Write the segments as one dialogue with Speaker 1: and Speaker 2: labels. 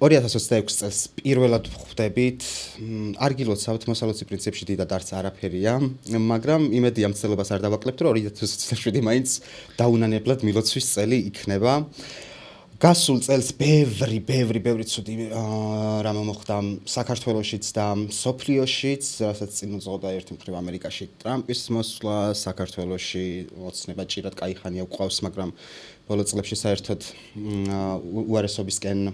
Speaker 1: 2026 წელს პირველად ხვდებით, არ გილოცავთ, მოსალოცი პრინციპში დიდად არც არაფერია, მაგრამ იმედია მცდელობას არ დავაკლებთ, რომ 2027 მაინც დაუნანებლად მილოცვის წელი იქნება. გასულ წელს ბევრი ცუდი რამ მოხდა საქართველოშიც და მსოფლიოშიც, რასაც წინ უძღოდა ერთი მხრივ ამერიკაში ტრამპის მოსვლა, საქართველოში ოცნება ჭირად კაი ხანია გვყავს, მაგრამ ბოლო წლებში საერთოდ უარესობისკენ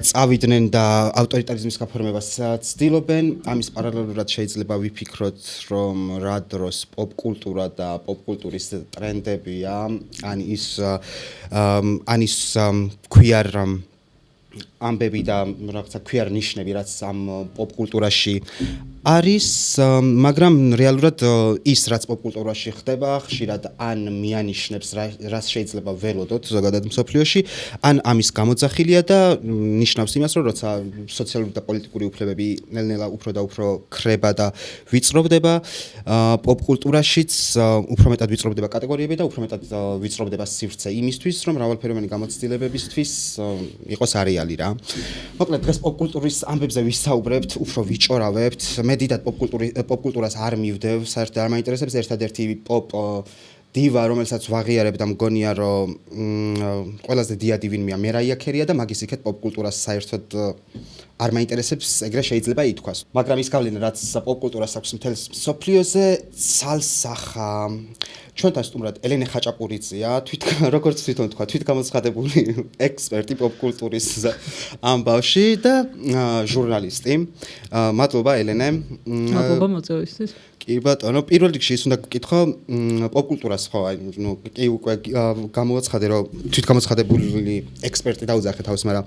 Speaker 1: წავიდნენ და ავტორიტარიზმის გაფორმებას ცდილობენ. ამის პარალელურად შეიძლება ვიფიქროთ, რომ რა დროს პოპკულტურა და პოპკულტურის ტრენდებია, ან ის queer ამბები და რაღაცა queer ნიშნები, რაც ამ პოპკულტურაში არის, მაგრამ რეალურად ის რაც პოპკულტურაში ხდება, ხშირად ან მიანიშნებს რაც შეიძლება ველოდოთ ზოგადად მსოფლიოში, ან ამის გამოძახილია და ნიშნავს იმას, რომ როცა სოციალური და პოლიტიკური უფლებები ნელ-ნელა უფრო და უფრო ქრება და ვიწროვდება, პოპკულტურაშიც უფრო მეტად ვიწროვდება კატეგორიები და უფრო მეტად ვიწროვდება სივრცე იმისთვის, რომ მრავალფეროვანი გამოცდილებებისთვის იყოს არეალი რა. მოკლედ დღეს პოპკულტურის ამბებზე ვისაუბრებთ, უფრო ვიჭორავებთ. მე დიდად პოპკულტურას არ მივდევ, საერთოდ არ მაინტერესებს ერთადერთი პოპ დივა, რომელსაც ვაღიარებ და მგონია, რომ ყველაზე დიადი ვინმეა მერაია ქერია და მაგის იქეთ პოპკულტურას საერთოდ არ მაინტერესებს, ეგრე შეიძლება ითქვას. მაგრამ ის გავლენა, რაც პოპკულტურას აქვს მთელ მსოფლიოზე, ცალსახა. ჩვენთან სტუმრად ელენე ხაჭაპურიძეა, როგორც თვითონ თქვა, თვითგამოცხადებული ექსპერტი პოპკულტურის ამბავში და ჟურნალისტი. მადლობა ელენე.
Speaker 2: მადლობა მოწვევისთვის.
Speaker 1: კი ბატონო, პირველ რიგში ის უნდა გკითხო, პოპკულტურას ხო, კი უკვე გამოაცხადე, რომ თვითგამოცხადებული ექსპერტი დაუძახე თავს, მაგრამ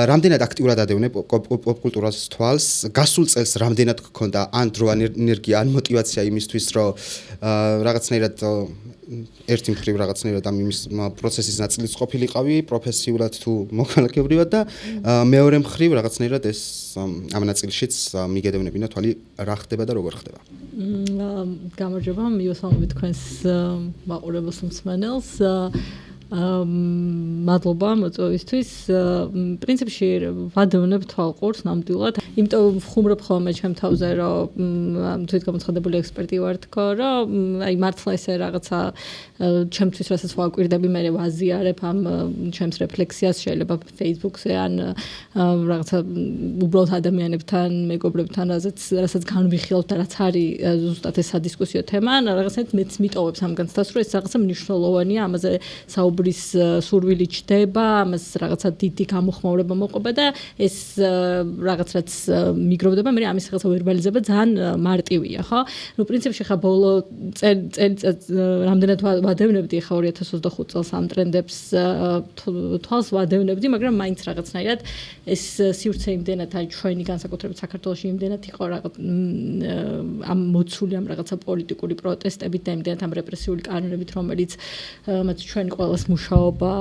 Speaker 1: რამდენად აქტიურად ადევნე პოპკულტურას თვალს, გასულ წელს რამდენად გქონდა ან დრო, ან ენერგია, ან მოტივაცია იმისთვის, რომ რაღაცნაირად ერთი მხრივ რაღაცნაირად ამ იმის პროცესის ნაწილიც ყოფილიყავი, პროფესიულად თუ მოქალაქეობრივად და მეორე მხრივ რაღაცნაირად ეს ამ ნაწილშიც მიგედევნებინა თვალი რა ხდება და როგორ ხდება.
Speaker 2: გამარჯობა, მივესალმებით თქვენს მაყურებელს მსმენელს. მადლობა მოწვევისთვის. პრინციპში ვადევნებ თვალყურს ნამდვილად. იმიტომ ვხუმრობ ხოლმე ჩემ თავზე, რომ თვითგამოცხადებული ექსპერტი ვარ თქო, რომ აი მართლა ესე რაღაცა ჩემთვის რასაც ვაკვირდები, მე ვაზიარებ ამ ჩემს რეფლექსიას, შეიძლება Facebook-ზე ან რაღაცა უბრალოდ ადამიანებთან, მეგობრებთან, რასაც განვიხილავთ და რაც არის ზუსტად ეს სადისკუსიო თემა, რაღაცნაირად მეც მიტოვებს ამ განცდას, რომ ეს რაღაცა მნიშვნელოვანია, ამაზე საუბრის სურვილი ჩდება, ამას რაღაცა დიდი გამოხმაურება მოყვება და ეს რაღაც რაც მიგროვდება, მე ამის რაღაცა ვერბალიზება ძალიან მარტივია, ხო? ნუ პრინციპში ხა ბოლო წელიწად რამდენად ვადევნებდი ხა 2025 წელს ამ ტრენდებს თვალს ვადევნებდი, მაგრამ მაინც რაღაცნაირად ეს სივრცე იმდენად აი ჩვენი განსაკუთრებით საქართველოში იმდენად იყო ამ მოცული ამ რაღაცა პოლიტიკური პროტესტებით და იმდენად ამ რეპრესიული კანონებით, რომელიც მათ ჩვენი ყველას მუშაობა,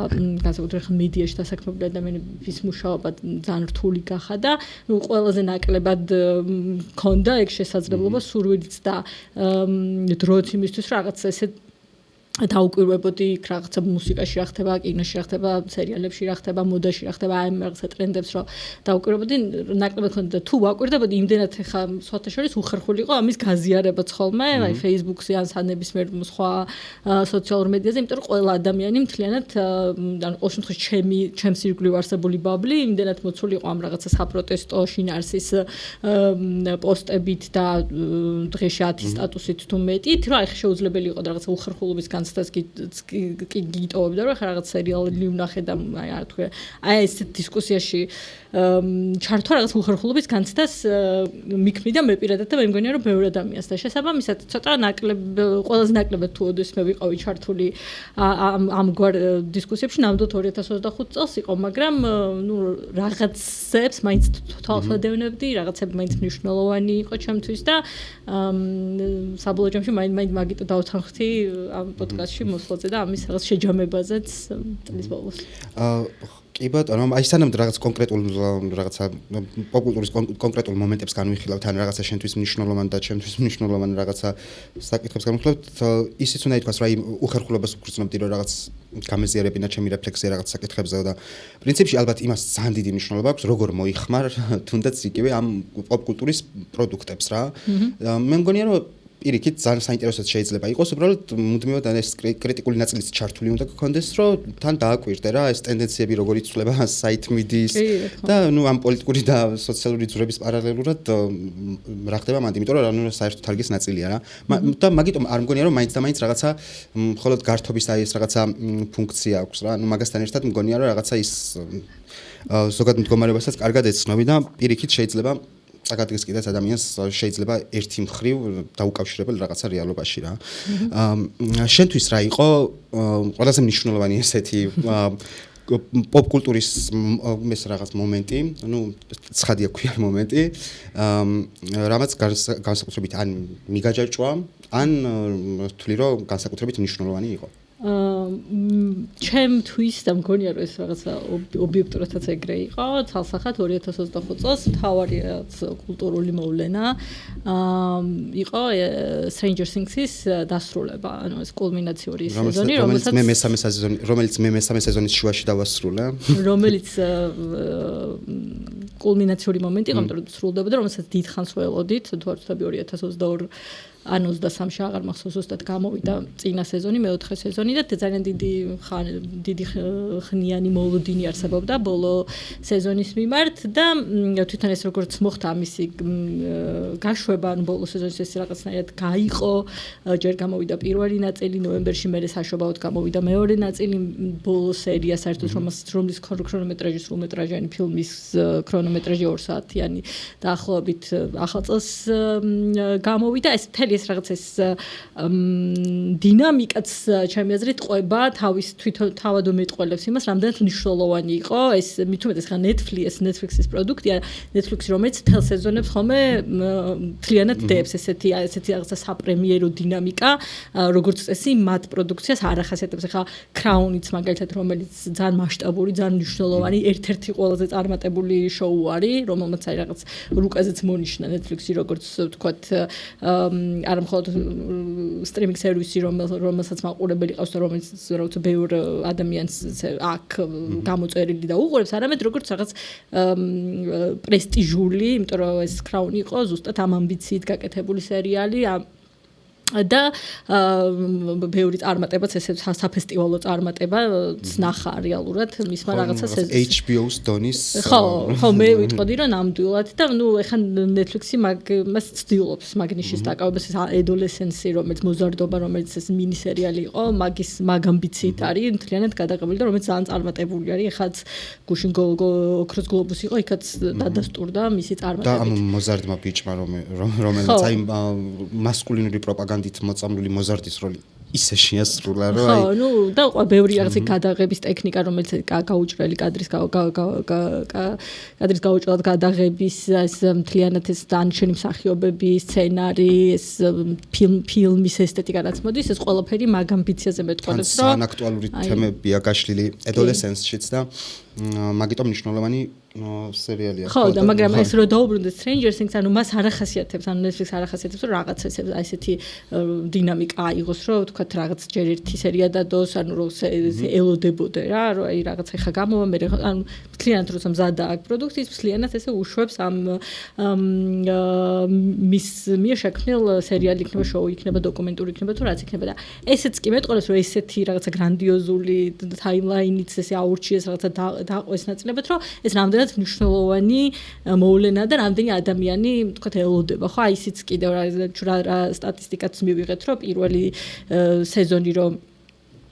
Speaker 2: განსაკუთრებით მედიაში დასაქმებული ადამიანების მუშაობა ძალიან რთული გახადა. ნუ ყველაზე ნაკლებად მქონდა ეგ შესაძლებლობა სურვილიც და დროც იმისთვის რაღაც ესე დაუკვირვებოდი რაღაცა მუსიკაში რა ხდება, კინოში რა ხდება, სერიალებში რა ხდება, მოდაში რა ხდება, აი რაღაცა ტრენდებს რომ დაუკვირვებოდი, ნაკლებად მქონდა თუ ვაკვირდებოდი იმდენად ხა სხვათა შორის უხერხული იყო ამის გაზიარებაც ხოლმე, აი Facebook-ზე ან სანებისმიერ სხვა სოციალურ მედიაზე, იმიტომ რომ ყველა ადამიანი მთლიანად ან ყოველ შემთხვევაში ჩემს ირგვლივ არსებული ბაბლი იმდენად მოცული იყო ამ რაღაცა საპროტესტო შინაარსის პოსტებით და დღეში 10 სტატუსით თუ მეტით, რომ აი შეუძლებელი იყო რაღაცა უხერხულობის განცდას კი გიტოვებდა, რომ ხა რაღაც სერიალი ვნახე და აი არ თქვა, აი ეს დისკუსიაში ჩართვა რაღაც უხერხულობის განცდას მიქმნიდა მე პირადად და მე მგონია რომ ბევრი ადამიანს და შესაბამისად ცოტა ყველაზე ნაკლებად თუ ოდესმე მე ვიყავი ჩართული ამგვარ დისკუსიებში, ნამდვილად 2025 წელს იყო, მაგრამ ნუ რაღაცებს მაინც თვალს ვადევნებდი, რაღაცები მაინც მნიშვნელოვანი იყო ჩემთვის და საბოლოო ჯამში მაინც მაგით დავთანხმდი ამ პოდკასტში მოსვლაზე და ამის რაღაც შეჯამებაზეც წლის ბოლოს.
Speaker 1: კი ბატონო, აი სანამ რაღაც კონკრეტულ რაღაცა პოპკულტურის კონკრეტულ მომენტებს განვიხილავთ, ან რაღაცა შენთვის მნიშვნელოვანი და ჩემთვის მნიშვნელოვანი რაღაცა საკითხებს განვიხილავთ, ისიც უნდა ითქვას, რომ აი უხერხულობას ვგრძნობდი, რომ რაღაც გამეზიარებინა ჩემი რეფლექსია რაღაც საკითხებზე და პრინციპში ალბათ იმას ძალიან დიდი მნიშვნელობა აქვს, როგორ მოიხმარ თუნდაც იგივე ამ პოპკულტურის პროდუქტებს რა. მე მგონია, რომ პირიქით ძალიან საინტერესოა შეიძლება იყოს, უბრალოდ მუდმივად ეს კრიტიკული ნაწილიც ჩართული უნდა გქონდეს, რომ თან დააკვირდე რა ეს ტენდენციები როგორ იცვლება საით მიდის და ნუ ამ პოლიტიკური და სოციალური ძვრების პარალელურად რა ხდება მანდ, იმიტომ რომ რა საერთოდ თარგის ნაწილია რა. და მაგიტომ არ მგონია რომ მაინც და მაინც რაღაცა მხოლოდ გართობის აი ეს რაღაცა ფუნქცია აქვს რა. ნუ მაგასთან ერთად მგონია რომ რაღაცა ის ზოგად მდგომარეობასაც კარგად ეცნობი და პირიქით შეიძლება წაგადგეს კიდეც ადამიანს შეიძლება ერთი მხრივ დაუკავშირებელ რაღაცა რეალობაში რა. შენთვის რა იყო ყველაზე მნიშვნელოვანი ესეთი პოპკულტურის ეს რაღაც მომენტი, ну, ცხადია ქვია მომენტი, რამაც განსაკუთრებით ან მიგაჯაჭვა, ან ვთვლი რომ განსაკუთრებით მნიშვნელოვანი იყო.
Speaker 2: ჩემთვის და მგონია რომ ეს რაღაცა ობიექტურადაც ეგრე იყო, თალსახად 2025 წელს მთავარი კულტურული მოვლენა იყო Stranger Things-ის დასრულება, ანუ ეს კულმინაციური სეზონი,
Speaker 1: რომელიც მე მესამე სეზონის შუაში დავასრულე.
Speaker 2: რომელიც კულმინაციური მომენტი იყო, იმიტომ რომ სრულდებოდა, რომელსაც დიდხანს ველოდით, თუ არ ვცდები 2022 ან 23-ში აღარ მახსოვს ზუსტად გამოვიდა წინა სეზონი, მეოთხე სეზონი და ძალიან დიდი ხნიანი მოლოდინი არსებობდა ბოლო სეზონის მიმართ და თვითონ ეს როგორც მოხდა ამისი გაშვება, ანუ ბოლო სეზონის ეს რაღაცნაირად გაიყო, ჯერ გამოვიდა პირველი ნაწილი, ნოემბერში მერე საშობაოდ გამოვიდა მეორე ნაწილი, ბოლო სერია საერთოდ რომლის ქრონომეტრაჟი სრულმეტრაჟიანი ფილმის ქრონომეტრაჟი 2 საათიანი დაახლოებით ახალ წელს გამოვიდა. ეს მთელი ეს რაღაც ეს დინამიკაც ჩემი აზრით ყვება თავის თვითონ თავად უმეტყველებს იმას, რამდენად მნიშვნელოვანი იყო ეს მithumetes ხა Netflix-ის პროდუქტია, Netflix რომელიც თელ სეზონებს ხოლმე მთლიანად დებს ესეთი რაღაცა საპრემიერო დინამიკა, როგორც წესი მათ პროდუქციას არ ახასიათებს. ხა Crown-იც მაგალითად რომელიც ძალიან მასშტაბური, ძალიან მნიშვნელოვანი, ერთ-ერთი ყველაზე წარმატებული შოუ არის, რომელმაც აი რაღაც რუკაზეც მონიშნა Netflix-ი როგორც ვთქვათ არა მხოლოდ სტრიმინგ სერვისი, რომელსაც მაყურებელი ყავს და რომელიც როგორც ბევრ ადამიანს აქ გამოწერილი და უყურებს, არამედ როგორც რაღაც პრესტიჟული, იმიტომ რომ ეს Crown იყო ზუსტად ამ ამბიციით გაკეთებული სერიალი და ბევრი წარმატებაც ესე საფესტივალო წარმატება ნახა რეალურად მისმა რაღაცა
Speaker 1: HBO-ს დონის
Speaker 2: ხო მე ვიტყოდი რომ ნამდვილად და ნუ ეხლა Netflix-ი მას ცდილობს მაგნიშის დაკავებას ეს adolescence-ი რომელიც მოზარდობა რომელიც ეს მინი სერიალი იყო მაგ ამბიციით არის მთლიანად გადაღებული და რომელიც ძალიან წარმატებული არის ეხლაც გუშინ ოქროს გლობუსი იყო იქაც დადასტურდა მისი წარმატებით
Speaker 1: და ამ მოზარდმა ბიჭმა რომელიც აი მასკულინური პროპაგანდით მოწამლული მოზარდის როლი ისე შეასრულა რომ
Speaker 2: აი ხო ნუ და ბევრი რაღაცა გადაღების ტექნიკა რომელიც გაუჭრელი კადრის გაუჭრელად გადაღების ეს მთლიანად ეს დანარჩენი მსახიობები სცენარი ეს ფილმის ესთეტიკა რაც მოდის ეს ყველაფერი მაგ ამბიციაზე მეტყველებს რომ
Speaker 1: ძალიან აქტუალური თემებია გაშლილი adolescence-შიც და მაგიტომ მნიშვნელოვანი სერიალია.
Speaker 2: ხო და მაგრამ ეს რო დაუბრუნდეთ Stranger Things, ანუ მას არ ახასიათებს, ანუ Netflix არ ახასიათებს, რომ რაღაც ესეთი დინამიკა აიღოს, რომ ვთქვათ რაღაც ჯერ ერთი სერია დადოს, ანუ რომ ელოდებოდე რა, რომ აი რაღაც ეხა გამოვა, მე ანუ მთლიანად როცა მზადა აქ პროდუქციის, მთლიანად ესე უშვებს ამ მის მიერ შექმნილ სერიალი იქნება, შოუ იქნება, დოკუმენტური იქნება თუ რაც იქნება და ესეც კი მეტყოლებს, რომ ესეთი რაღაცა გრანდიოზული ტაიმლაინიც ესე აურჩიეს რაღაცა დაყვეს ნაწილებად, რომ ეს რამდენად მნიშვნელოვანი მოვლენა და რამდენი ადამიანი თქვათ ელოდება ხო აი ისიც კიდევ რა სტატისტიკაც მივიღეთ რომ პირველი სეზონი რომ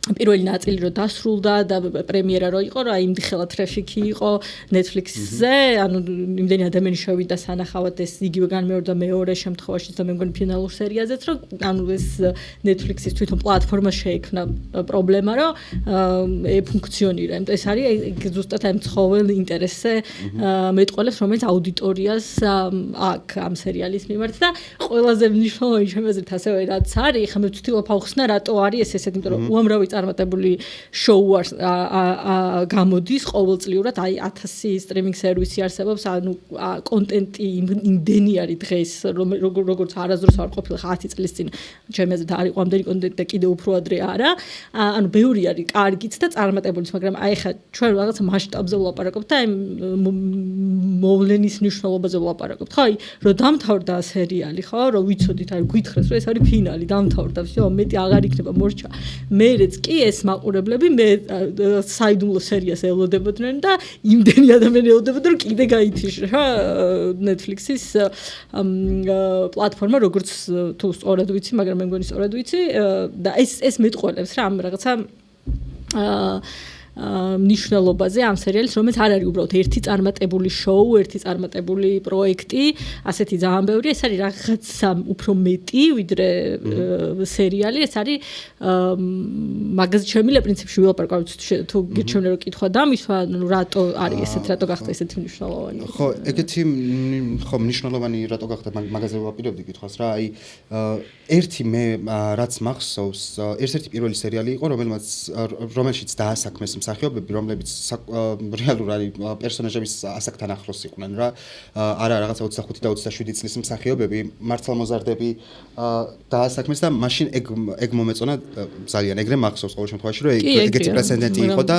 Speaker 2: პირველი ნაწილი რო დასრულდა და პრემიერა რო იყო რა იმდიხელა ტრაფიკი იყო Netflix-ზე, ანუ იმდენი ადამიანი შევიდა სანახავად ეს იგივე განმეორდა მეორე შემთხვევაში და მე მგონი ფინალურ სერიაზეც რომ ანუ ეს Netflix-ის თვითონ პლატფორმა შეექმნა პრობლემა რომ ფუნქციონირა. იმიტომ ეს არის ზუსტად ამ ცხოველ ინტერესზე მეტყოლებს რომელიც აუდიტორიას აქ ამ სერიალის მიმართ და ყველაზე მნიშვნელოვანი შემეზრით ასევე რაც არის, ხა მე ვცდილობ ავხსნა რატო არის ეს ესეთი, იმიტომ რომ უამრავი წარმატებული შოუ გამოდის ყოველწლიურად, აი 1000 სტრიმინგ სერვისი არსებობს, ანუ კონტენტი იმდენი არის დღეს, როგორც არასდროს არ ყოფილა 10 წლის წინ, ჩემი აზრით არ იყო ამდენი კონტენტი და კიდევ უფრო ადრე არა. ანუ ბევრი არის კარგიც და წარმატებულიც, მაგრამ აი ხა ჩვენ რაღაცა მასშტაბზე ვლაპარაკობთ და აი მოვლენის მნიშვნელობაზე ვლაპარაკობთ. ხო, აი რომ დამთავრდა სერიალი, ხო, რომ ვიცოდით, აი გვითხრეს, რომ ეს არის ფინალი, დამთავრდა, всё, მეტი აღარ იქნება მორჩა. მერეც კი ეს მაყურებლები მე საიდუმლო სერიას ელოდებოდნენ და იმდენი ადამიანი ელოდებოდნენ, რომ კიდე გაითიშა Netflix-ის პლატფორმა, როგორც თუ სწორად ვიცი, მაგრამ მე მგონი სწორად ვიცი და ეს მეტყველებს რა ამ რაღაცა მნიშვნელობაზე ამ სერიალის, რომელიც არ არის უბრალოდ ერთი წარმატებული შოუ, ერთი წარმატებული პროექტი, ასეთი ძალიან ბევრი, ეს არის რაღაცა უფრო მეტი, ვიდრე სერიალი, ეს არის მაგაზე შემიძლია პრინციპში ვილაპარაკო, თუ გირჩევნე რომ კითხვა დამისვა, ну რატო არის ესეთ, რატო გახდა ესეთი მნიშვნელოვანი?
Speaker 1: ხო, ეგეთი ხო მნიშვნელოვანი რატო გახდა მაგაზე ვაპირებდი კითხვას რა, აი ერთი მე რაც მახსოვს, ერთ-ერთი პირველი სერიალი იყო, რომელშიც დაასაქმეს მსახიობები, რომლებიც რეალურ არის პერსონაჟების ასაკთან ახლოს იყვნენ რა. არა რაღაცა 25 და 27 წლის მსახიობები, მართლა მოზარდები დაასაქმეს და მაშინ ეგ მომეწონა ძალიან ეგრე მახსოვს ყოველ შემთხვევაში, რომ ეგეთი პრეცედენტი იყო და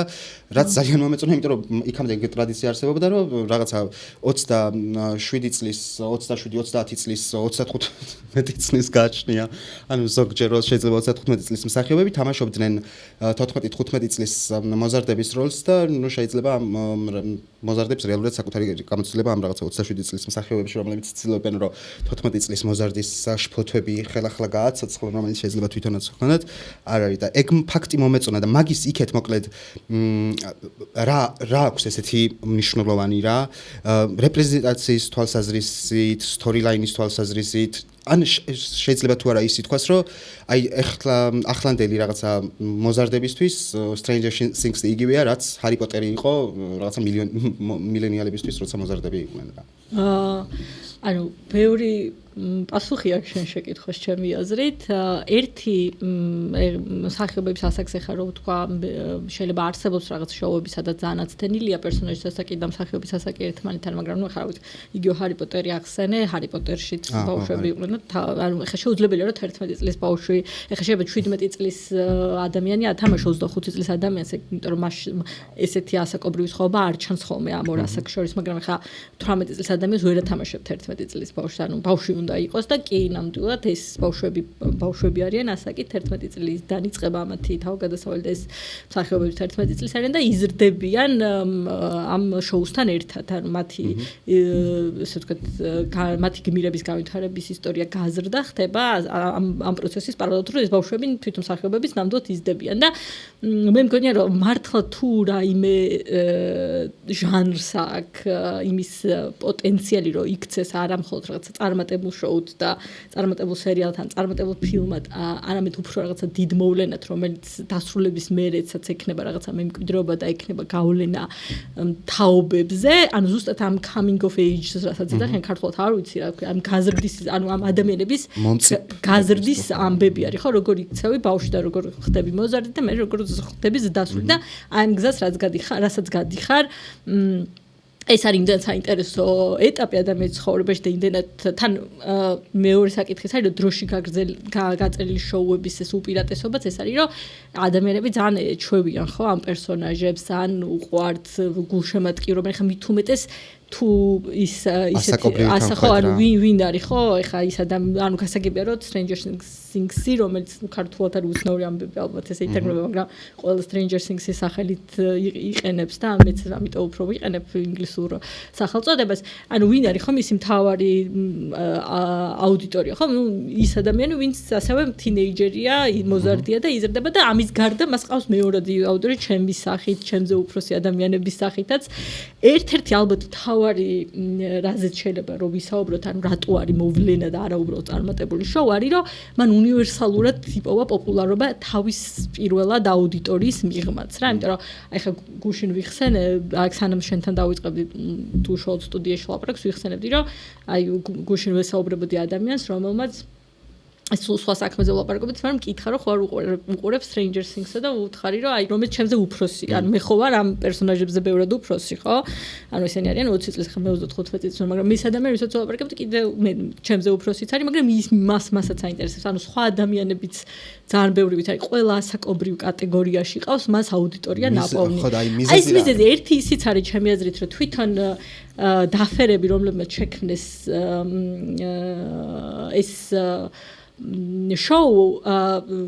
Speaker 1: რაც ძალიან მომეწონა, იმიტომ რომ იქამდე ეგ ტრადიცია არსებობდა, რომ რაღაცა 27 წლის, 27, 30 წლის, 35 წლის გააჩნია. ანუ ზოგჯერ შეიძლება 35 წლის მსახიობები თამაშობდნენ 14-15 წლის მოზარდების როლს და ნუ შეიძლება მოზარდებს რეალურად საკუთარი გამოცდილება ამ რაღაცა 27 წლის მსახიობებში, რომლებიც ცდილობენ რომ 14 წლის მოზარდის შფოთვები ხელახლა გააცოცხლონ, რომელიც შეიძლება თვითონაც ხონდათ, არ არის და ეგ ფაქტი მომეწონა და მაგის იქეთ მოკლედ რა აქვს ესეთი მნიშვნელოვანი რა რეპრეზენტაციის თვალსაზრისით, სტორილაინის თვალსაზრისით ან შეიძლება თუ არა ის ითქვას, რომ აი ახლანდელი რაღაცა მოზარდებისთვის Stranger Things იგივეა, რაც Harry Potter იყო რაღაცა მილენიალებისთვის, როცა მოზარდები იყვნენ რა.
Speaker 2: ანუ ბევრი პასუხი აქვს შენ შეკითხვას ჩემი აზრით. ერთი მსახიობების ასაკზე ხარ რომ თქვა, შეიძლება არსებობს რაღაც შოუები, სადაც ძალიან აცდენილია პერსონაჟის ასაკი და მსახიობის ასაკი ერთმანეთთან, მაგრამ ნუ ხარ ვიცი, იგივე Harry Potter-ი ახსენე, Harry Potter-შიც ბავშვები იყვნენ და ანუ ეხლა შეუძლებელია რომ 11 წლის ბავშვი, ეხლა შეიძლება 17 წლის ადამიანი ათამაშო 25 წლის ადამიანს, იმიტომ რომ ესეთი ასაკობრივი სხვაობა არ ჩანს ხოლმე ამ ორ ასაკს შორის, მაგრამ ეხლა 18 წლის ადამიანს ვერ ათამაშებთ 11 წლის ბავშვს, ანუ ბავშვი უნდა იყოს და კი ნამდვილად ეს ბავშვები არიან ასაკით 11 წლის დაიწყება მათი თავგადასავალი და ეს მსახიობები 11 წლის არიან და იზრდებიან ამ შოუსთან ერთად, ანუ მათი ესე ვთქვათ მათი გმირების განვითარების ისტორია გაზრდა ხდება ამ პროცესის პარალელურად, რომ ეს ბავშვები თვითონ მსახიობების ნამდვილად იზრდებიან და მე მგონია რომ მართლა თუ რაიმე ჟანრს აქვს იმის პოტენციალი რომ იქცეს არა მხოლოდ რაღაცა წარმატებულ შოუთ და წარმატებულ სერიალთან, წარმატებულ ფილმად, არამედ უფრო რაღაცა დიდ მოვლენად, რომელიც დასრულების მერეცაც ექნება რაღაცა მემკვიდრეობა და ექნება გავლენა თაობებზე, ანუ ზუსტად ამ coming of age-ს რასაც ეძახიან ქართულად არ ვიცი რა ქვია, ამ გაზრდის, ანუ ამ ადამიანების გაზრდის ამბები არის, ხო, როგორ იქცევი ბავშვი და როგორ ხდები მოზარდი და მე როგორ ხდები ზრდასრული და აი ამ გზას რასაც გადიხარ, ეს არის იმდენ საინტერესო ეტაპი ადამიანის ცხოვრებაში და იმდენად თან მეორე საკითხიც არის რომ დროში გაწელილი შოუების ეს უპირატესობაც ეს არის რომ ადამიანები ძალიან ეჩვევიან ხო ამ პერსონაჟებს ან უყვართ გულშემატკივრობენ ხა მით უმეტეს თუ ის ისეთი ასახო არ ვინ არის ხო ეხა ის ანუ გასაგებია რომ Stranger Things-ი რომელიც ქართულად არის უცნაური ამბები ალბათ ესე ითარგმნება მაგრამ ყველა Stranger Things-ის სახელით იყენებს და მეც ამიტომ უფრო ვიყენებ ინგლისურ სახელწოდებას ანუ ვინ არის ხო მისი მთავარი აუდიტორია ხო ნუ ის ადამიანი ვინც ასევე თინეიჯერია მოზარდია და იზრდება და ამის გარდა მას ყავს მეორადი აუდიტორია ჩემი სახით ჩემზე უფროსი ადამიანების სახითაც ერთ-ერთი ალბათ რაზეც შეიძლება რომ ვისაუბროთ, ანუ რატო არის მოვლენა და არა უბრალოდ წარმატებული შოუ, არის რომ მან უნივერსალურად იპოვა პოპულარობა თავის პირველად აუდიტორიის მიღმაც რა, იმიტომ რომ აი ხა გუშინ ვიხსენე, აი სანამ შენთან დავიწყებდი თუ შოუ სტუდიაში ლაპარაკს ვიხსენებდი, რომ აი გუშინ ვესაუბრებოდი ადამიანს, რომელმაც სულ სხვა საქმეზე ვლაპარაკობთ, მაგრამ მკითხა რომ ხო არ უყურებ Stranger Things-ს და უთხარი რომ აი რომელიც ჩემზე უფროსი, ანუ მე ხო ვარ ამ პერსონაჟებზე ბევრად უფროსი, ხო? ანუ ესენი არიან 20 წლის, ხა მე 25 წლის, მაგრამ მის ადამიანს ვისაც ვლაპარაკობთ, კიდე მე ჩემზე უფროსიც არის, მაგრამ მასაც აინტერესებს, ანუ სხვა ადამიანებიც ძალიან ბევრი ვიცი, აი ყველა ასაკობრივ კატეგორიაში ყავს, მას აუდიტორია ნაპოვნი. აი ეს მიზეზი ერთი ისიც არის ჩემი აზრით, რომ თვითონ დაფერები, რომლებმაც შექმნეს ეს შოუ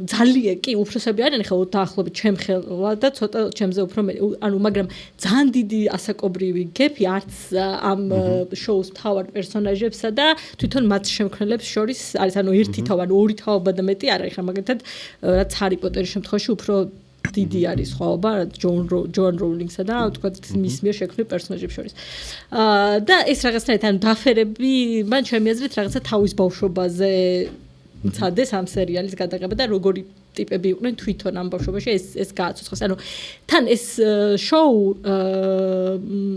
Speaker 2: ძალიან კი უფროსები არიან ხა დაახლოებით ჩემ ხელა და ცოტა ჩემზე უფრო ანუ მაგრამ ძალიან დიდი ასაკობრივი გეფი არც ამ შოუს მთავარ პერსონაჟებსა და თვითონ მათ შემქმნელებს შორის არის ანუ ერთი თავ ანუ ორი თავობა და მეტი არ არის ხა მაგალითად რაც ჰარი პოტერის შემთხვევაში უფრო დიდი არის სხვაობა ჯონ როულინგსა და თქვა მის მიერ შექმნილ პერსონაჟებს შორის. და ეს რაღაცნაირად ანუ დაფერები მან ჩემი აზრით რაღაცა თავის ბავშვობაზე მცადეს ამ სერიალის გადაღება და როგორი ტიპები იყვნენ თვითონ ამ ბავშვობაში ეს გააცოცხლეს. ანუ თან ეს შოუ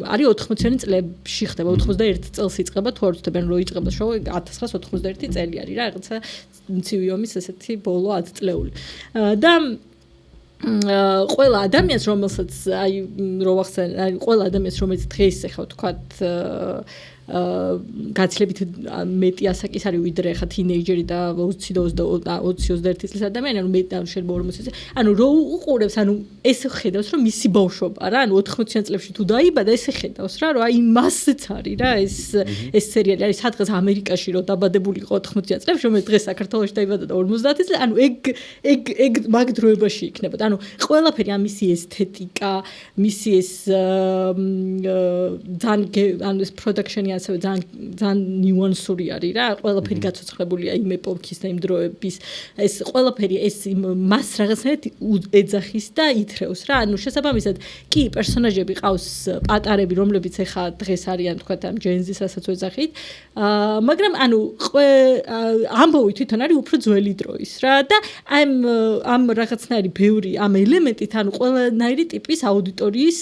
Speaker 2: არის 80-იანი წლებში ხდება, 91 წელს იწყება, თუ არ ვცდები, რომ იწყება შოუ 1991 წელი არის რა, რაღაცა მცივი ომის ესეთი ბოლო 10 წლეული. და ყველა ადამიანს რომელსაც აი რო ვახსენ, აი ყველა ადამიანს რომელიც დღეს ახლა ვთქვათ გაცილებით მეტი ასაკის არის ვიდრე ხა თინეიჯერი და 20-21 წლის ადამიანი, ანუ მეტი შეიძლება 40 წლის. ანუ რო უყურებს, ანუ ეს ხედავს რომ მისი ბავშვობა რა, ანუ 80-იან წლებში თუ დაიბადა, ესე ხედავს რა, რომ აი მასეც არის რა, ეს სერიალი არის სადღაც ამერიკაში რო დაბადებული იყო 80-იან წლებში, რომელიც დღეს საქართველოში დაიბადა და 50 წელი, ანუ ეგ მაგ დროებაში იქნებოდა. ანუ ყველაფერი ამ მისი ესთეტიკა, მისი ეს ანუ ეს პროდაქშენი ასევე ძალიან ნიუანსური არის რა, ყველაფერი გაცოცხლებულია იმ ეპოქის და იმ დროების, ეს ყველაფერი ეს მას რაღაცნაირად ეძახის და ითრევს რა, ანუ შესაბამისად კი პერსონაჟები ყავს პატარები, რომლებიც ეხა დღეს არიან თქვათ ამ ჯენზის რასაც ვეძახით, მაგრამ ანუ ამბოვი თვითონ არის უფრო ძველი დროის რა და ამ რაღაცნაირი ბევრი ამ ელემენტით ანუ ყველანაირი ტიპის აუდიტორიის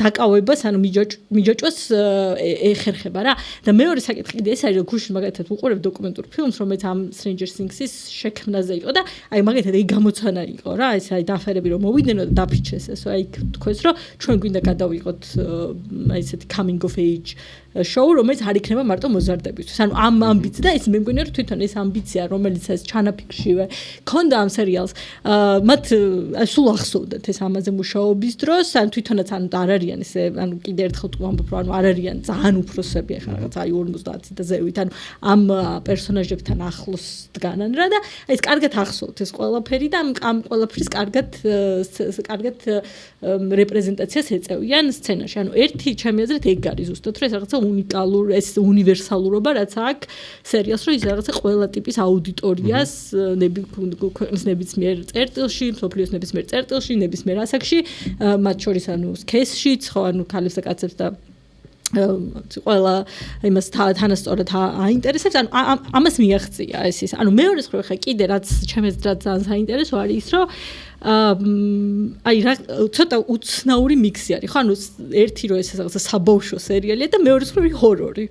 Speaker 2: დაკავებას ანუ მიჯაჭვას ეხერხება რა და მეორე საკითხი კიდე ეს არის რომ გუშინ მაგალითად უყურებ დოკუმენტურ ფილმს რომელიც ამ Stranger Things-ის შექმნაზე იყო და აი მაგალითად ეგ გამოცანა იყო რა ეს აი დაფერები რომ მოვიდნენო და დაფიჩეს ესო აი თქვენს რომ ჩვენ გვინდა გადავიღოთ აი ესეთი coming of age შოუ რომელიც არ იქნება მარტო მოზარდებისთვის ანუ ამ ამბიცია და ეს მე მგონია რომ თვითონ ეს ამბიცია რომელიც ეს ჩანაფიქრშივე ქონდა ამ სერიალს მათ სულ ახსოვდათ ეს ამაზე მუშაობის დროს ან თვითონაც ანუ არ არიან ესე ანუ კიდე ერთხელ ვამბობ რომ ანუ არ არიან ძალიან უფროსები ახლა რაღაც აი 50 და ზევით ანუ ამ პერსონაჟებთან ახლოს დგანან რა და ეს კარგად ახსოვთ ეს ყველაფერი და ამ ყველაფრის კარგად რეპრეზენტაციას ეწევიან სცენაში ანუ ერთი ჩემი აზრით ეგ არის ზუსტად რომ ეს რაღაცა უნიკალურ ეს უნივერსალურობა რაც აქვს სერიალს რომ ის რაღაცა ყველა ტიპის აუდიტორიას ქვეყნის ნებისმიერ წერტილში, მსოფლიოს ნებისმიერ წერტილში, ნებისმიერ ასაკში, მათ შორის ანუ სქესშიც, ხო ანუ ქალებს და კაცებს და ყველა იმას თანასწორად აინტერესებს, ანუ ამას მიაღწია ეს ის. ანუ მეორე მხრივ ხა კიდე რაც ჩემს ძალიან საინტერესო არის ის რომ აი რა ცოტა უცნაური მიქსი არის. ხო ანუ ერთი რო ეს რაღაცა საბავშვო სერიალია და მეორე მხრივ ჰორორი.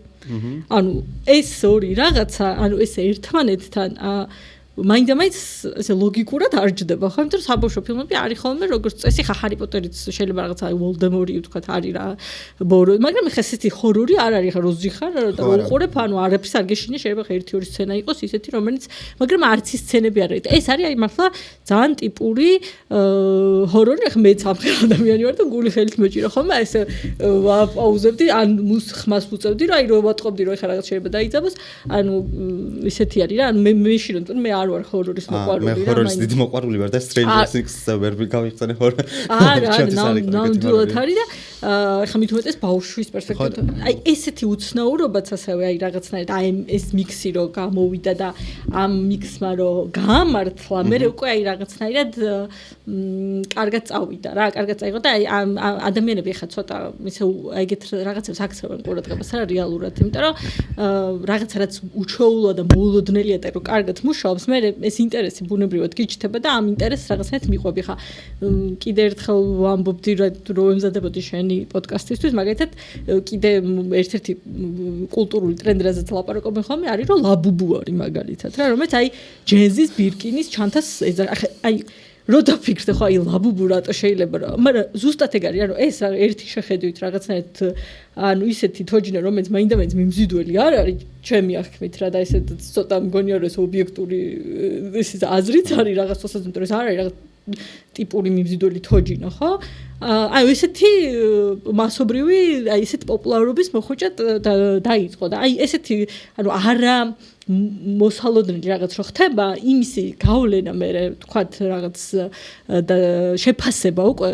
Speaker 2: ანუ ეს ორი რაღაცა, ანუ ეს ერთმანეთთან მაინდა-მაინც ესე ლოგიკურად არ ჯდება, ხო? იმიტომ რომ საბავშვო ფილმები არის ხოლმე როგორც წესი, ხა ჰარი პოტერიც შეიძლება რაღაცა ვოლდემორი ვთქვათ არის რა ბორო, მაგრამ ხა ესეთი ჰორორი არ არის, ხა როზი ხარ და უყურებ, ანუ არაფერს არ გეშინია, შეიძლება ხა 1-2 სცენა იყოს ისეთი, რომელიც მაგრამ არც ის სცენები არ არის. ეს არის აი მართლა ძალიან ტიპური ჰორორი, ხა მეც ამ ხელ ადამიანი ვარ და გული ხელით მეჭირა ხოლმე, ესე პაუზებდი, ან ხმას ვუწევდი, რომ აი რო ვატყობდი, რომ ხა რაღაც შეიძლება დაიძაბოს, ანუ ისეთი არის რა, ანუ მე მეშინო, მე არ ვარ ჰორორის მოყვარული რა.
Speaker 1: მე ჰორორის დიდი მოყვარული ვარ და Stranger Things-ს ვერ გავიხსენე ჰორორი.
Speaker 2: ნამდვილად არის და ხა მით უმეტეს ბავშვის პერსპექტივით. აი ესეთი უცნაურობაც ასევე აი რაღაცნაირად აი ეს მიქსი რო გამოვიდა და ამ მიქსმა რო გაამართლა, მე უკვე აი რაღაცნაირად კარგად წავიდა რა, კარგად წაიღო და აი ამ ადამიანები ხა ცოტა ისე აი ეგეთ რაღაცებს აქცევენ ყურადღებას რა რეალურად, იმიტომ რომ რაღაცა რაც უჩვეულოა და მოულოდნელია და რო კარგად მუშაობს მე ეს ინტერესი ბუნებრივად გიჩნდება და ამ ინტერესს რაღაცნაირად მიყვები ხა კიდე ერთხელ ვამბობდი რომ ემზადებოდი შენი ჩვენი პოდკასტისთვის, მაგალითად, კიდე ერთ-ერთი კულტურული ტრენდი, რაზეც ლაპარაკობენ ხოლმე, არის რომ ლაბუბუ არის მაგალითად, რა, რომელიც აი ჯენზის ბირკინის ჩანთას აი რო დაფიქრდე ხო აი ლაბუბუ რატო შეიძლება რა, მაგრამ ზუსტად ეგ არის, ანუ ეს ერთი შეხედვით რაღაცნაირად ანუ ისეთი თოჯინა, რომელიც მაინდა-მაინც მიმზიდველი არ არის, ჩემი აღქმით რა და ესეც ცოტა მგონია რომ ეს ობიექტური ეს აზრიც არის რაღაც თვალსაზრისით, რომ ეს არ არის რაღაც ტიპური მიმზიდველი თოჯინა, ხო? აი ესეთი მასობრივი, აი ესეთი პოპულარობის მოხვეჭად დაიწყო და აი ესეთი ანუ არა მოსალოდნელი რაღაც რო ხდება, იმისი გავლენა მე თქვათ რაღაც შეფასება უკვე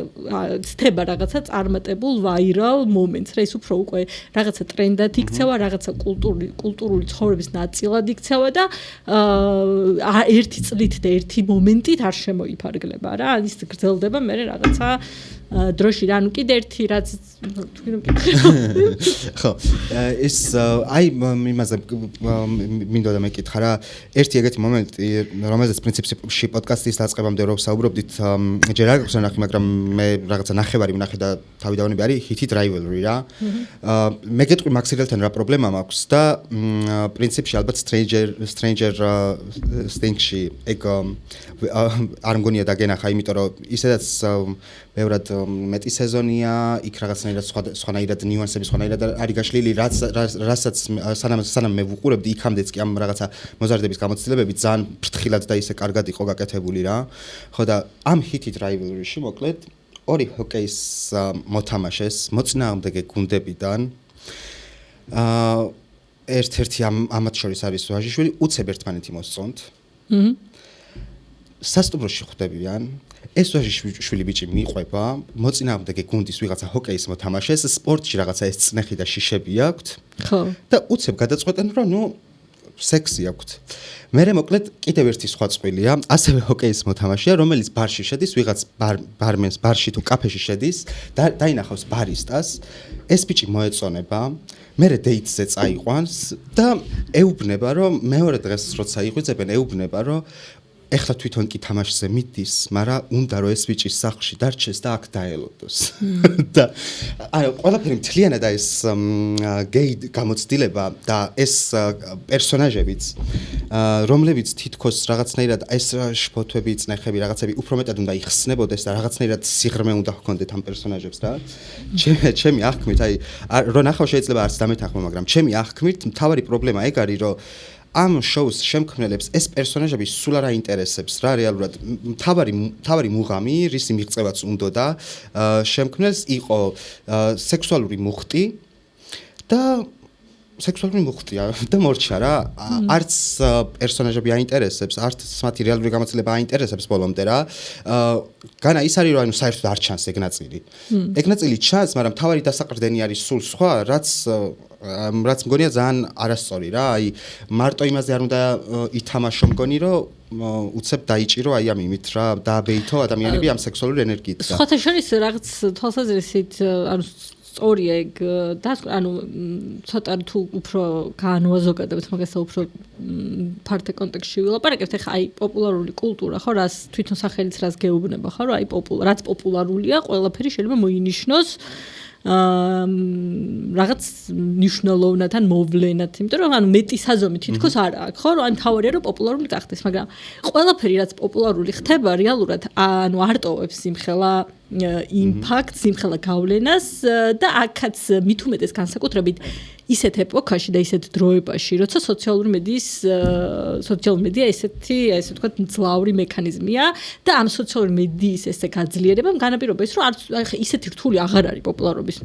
Speaker 2: ხდება რაღაცა წარმატებულ ვაირალ მომენტს, რა ის უფრო უკვე რაღაცა ტრენდად იქცევა, რაღაცა კულტურული ცხოვრების ნაწილად იქცევა და ერთი წლით და ერთი მომენტით არ შემოიფარგლება რა, ის გრძელდება მე რაღაცა დროში რა, ანუ კიდე ერთი რაც თქვენ
Speaker 1: ხო, ეს აი იმაზე მინდოდა მეკითხა რა, ერთი ეგეთი მომენტი, რომელზეც პრინციპში პოდკასტის დაწყებამდე რო საუბრობდით, ჯერ არ გქონდა ნახე, მაგრამ მე რაღაცა ნახევარი ვნახე და თავი დავანები არის hit rivalry რა. მე გეტყვი მაგ სერიალთან რა პრობლემა მაქვს და პრინციპში ალბათ Stranger Things-ში ეგ არ მგონია დაგენახა, იმიტომ რომ ისედაც ბევრად მეტი სეზონია, იქ რაღაცნაირად სხვანაირად ნიუანსები სხვანაირად არის გაშლილი, რასაც სანამ მე ვუყურებდი, იქამდეც კი ამ რაღაცა მოზარდების გამოცდილებები ძალიან ფრთხილად და ისე კარგად იყო გაკეთებული რა. ხო და ამ hit rivalry-ში მოკლედ ორი ჰოკეის მოთამაშეს მოწინააღმდეგე გუნდებიდან ერთ-ერთი ამათ შორის არის ვაჟიშვილი, უცებ ერთმანეთი მოსწონთ. სასტუმროში ხვდებიან, ეს ვაჟიშვილი ბიჭი მიყვება, მოწინააღმდეგე გუნდის ვიღაცა ჰოკეის მოთამაშეს, სპორტში რაღაცა ეს წნეხი და შიშები აქვთ. ხო. და უცებ გადაწყვეტენ, რომ ნუ სექსი აქვთ. მერე მოკლედ კიდევ ერთი სხვა წყვილია, ასევე ჰოკეის მოთამაშეა, რომელიც ბარში შედის, ვიღაც ბარმენს ბარში თუ კაფეში შედის, დაინახავს ბარისტას, ეს ბიჭი მოეწონება, მერე დეიტზე წაიყვანს და ეუბნება, რომ მეორე დღეს როცა იღვიძებენ, ეუბნება, რომ ეხლა თვითონ კი თამაშზე მიდის, მაგრამ უნდა რომ ეს ბიჭი სახლში დარჩეს და აქ დაელოდოს. და აი ყველაფერი მთლიანად ეს გეი გამოცდილება და ეს პერსონაჟებიც, რომლებიც თითქოს რაღაცნაირად ეს შფოთვები, წნეხები, რაღაცები უფრო მეტად უნდა იხსნებოდეს და რაღაცნაირად სიღრმე უნდა ჰქონდეთ ამ პერსონაჟებს რა. ჩემი აღქმით, აი რო ნახავ შეიძლება არც დამეთანხმო, მაგრამ ჩემი აღქმით მთავარი პრობლემა ეგ არის, რომ ამ შოუს შემქმნელებს ეს პერსონაჟები სულ არ აინტერესებს რა რეალურად მთავარი მუღამი რისი მიღწევაც უნდა და შემქმნელს იყო სექსუალური მუხტი და სექსუალური მუხტია და მორჩა რა არც პერსონაჟები აინტერესებს არც მათი რეალური გამოცდილება აინტერესებს ბოლომდე რა განა ის არის რომ ანუ საერთოდ არ ჩანს ეგ ნაწილი ეგ ნაწილი ჩანს მაგრამ მთავარი დასაყრდენი არის სულ სხვა რაც მგონია ძალიან არასწორი რა აი მარტო იმაზე არ უნდა ითამაშო მგონი რომ უცებ დაიჭირო აი ამ იმით რა დააბეითო ადამიანები ამ სექსუალური ენერგიით და
Speaker 2: სხვათა შორის რაღაც თვალსაზრისით ანუ სწორია ეგ და ანუ ცოტა თუ უფრო განვაზოგადებთ მაგას და უფრო ფართე კონტექსტში ვილაპარაკებთ ახლა აი პოპულარული კულტურა ხო რას თვითონ სახელიც რას გეუბნება ხო რომ აი რაც პოპულარულია ყველაფერი შეიძლება მოინიშნოს რაღაც ნიშნულოვნად ან მოვლენად, იმიტომ რომ ანუ მეტი საზომი თითქოს არ აქვს, ხო? რომ აი თავარია რომ პოპულარული გახდეს, მაგრამ ყველაფერი რაც პოპულარული ხდება რეალურად ანუ არ ტოვებს სიმხელა იმპაქტს, სიმხელა გავლენას და აქაც მით უმეტეს განსაკუთრებით ისეთ ეპოქაში და ისეთ დროებაში, როცა სოციალური მედია ესეთი, ასე ვთქვათ, მძლავრი მექანიზმია და ამ სოციალური მედიის ესე გაძლიერებამ განაპირობა ის, რომ არც ისეთი რთული აღარ არის პოპულარობის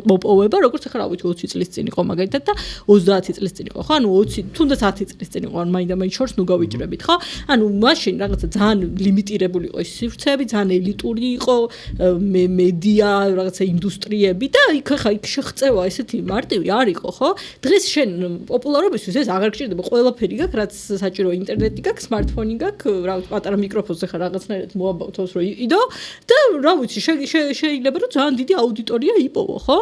Speaker 2: მოპოვება, როგორც ახლა რა ვიცი 20 წლის წინ იყო მაგალითად და 30 წლის წინ იყო, ხო? ანუ 20, თუნდაც 10 წლის წინ იყო, ანუ მაინდა-მაინც შორს ნუ გავიჭრებით, ხო? ანუ მაშინ რაღაცა ძალიან ლიმიტირებული იყო ის სივრცეები, ძალიან ელიტური იყო მედია, რაღაცა ინდუსტრიები და იქ შეღწევა ესეთი მარტივი არ იყო, ხო? დღეს შენ პოპულარობისთვის ეს აღარ გჭირდება, ყველაფერი გაქვს, რაც საჭირო ინტერნეტი გაქვს, სმარტფონი გაქვს, რა ვიცი, პატარა მიკროფონს ახლა რაღაცნაირად მოაბავთოს რომ იდო და რა ვიცი, შეიძლება რომ ძალიან დიდი აუდიტორია იპოვო, ხო?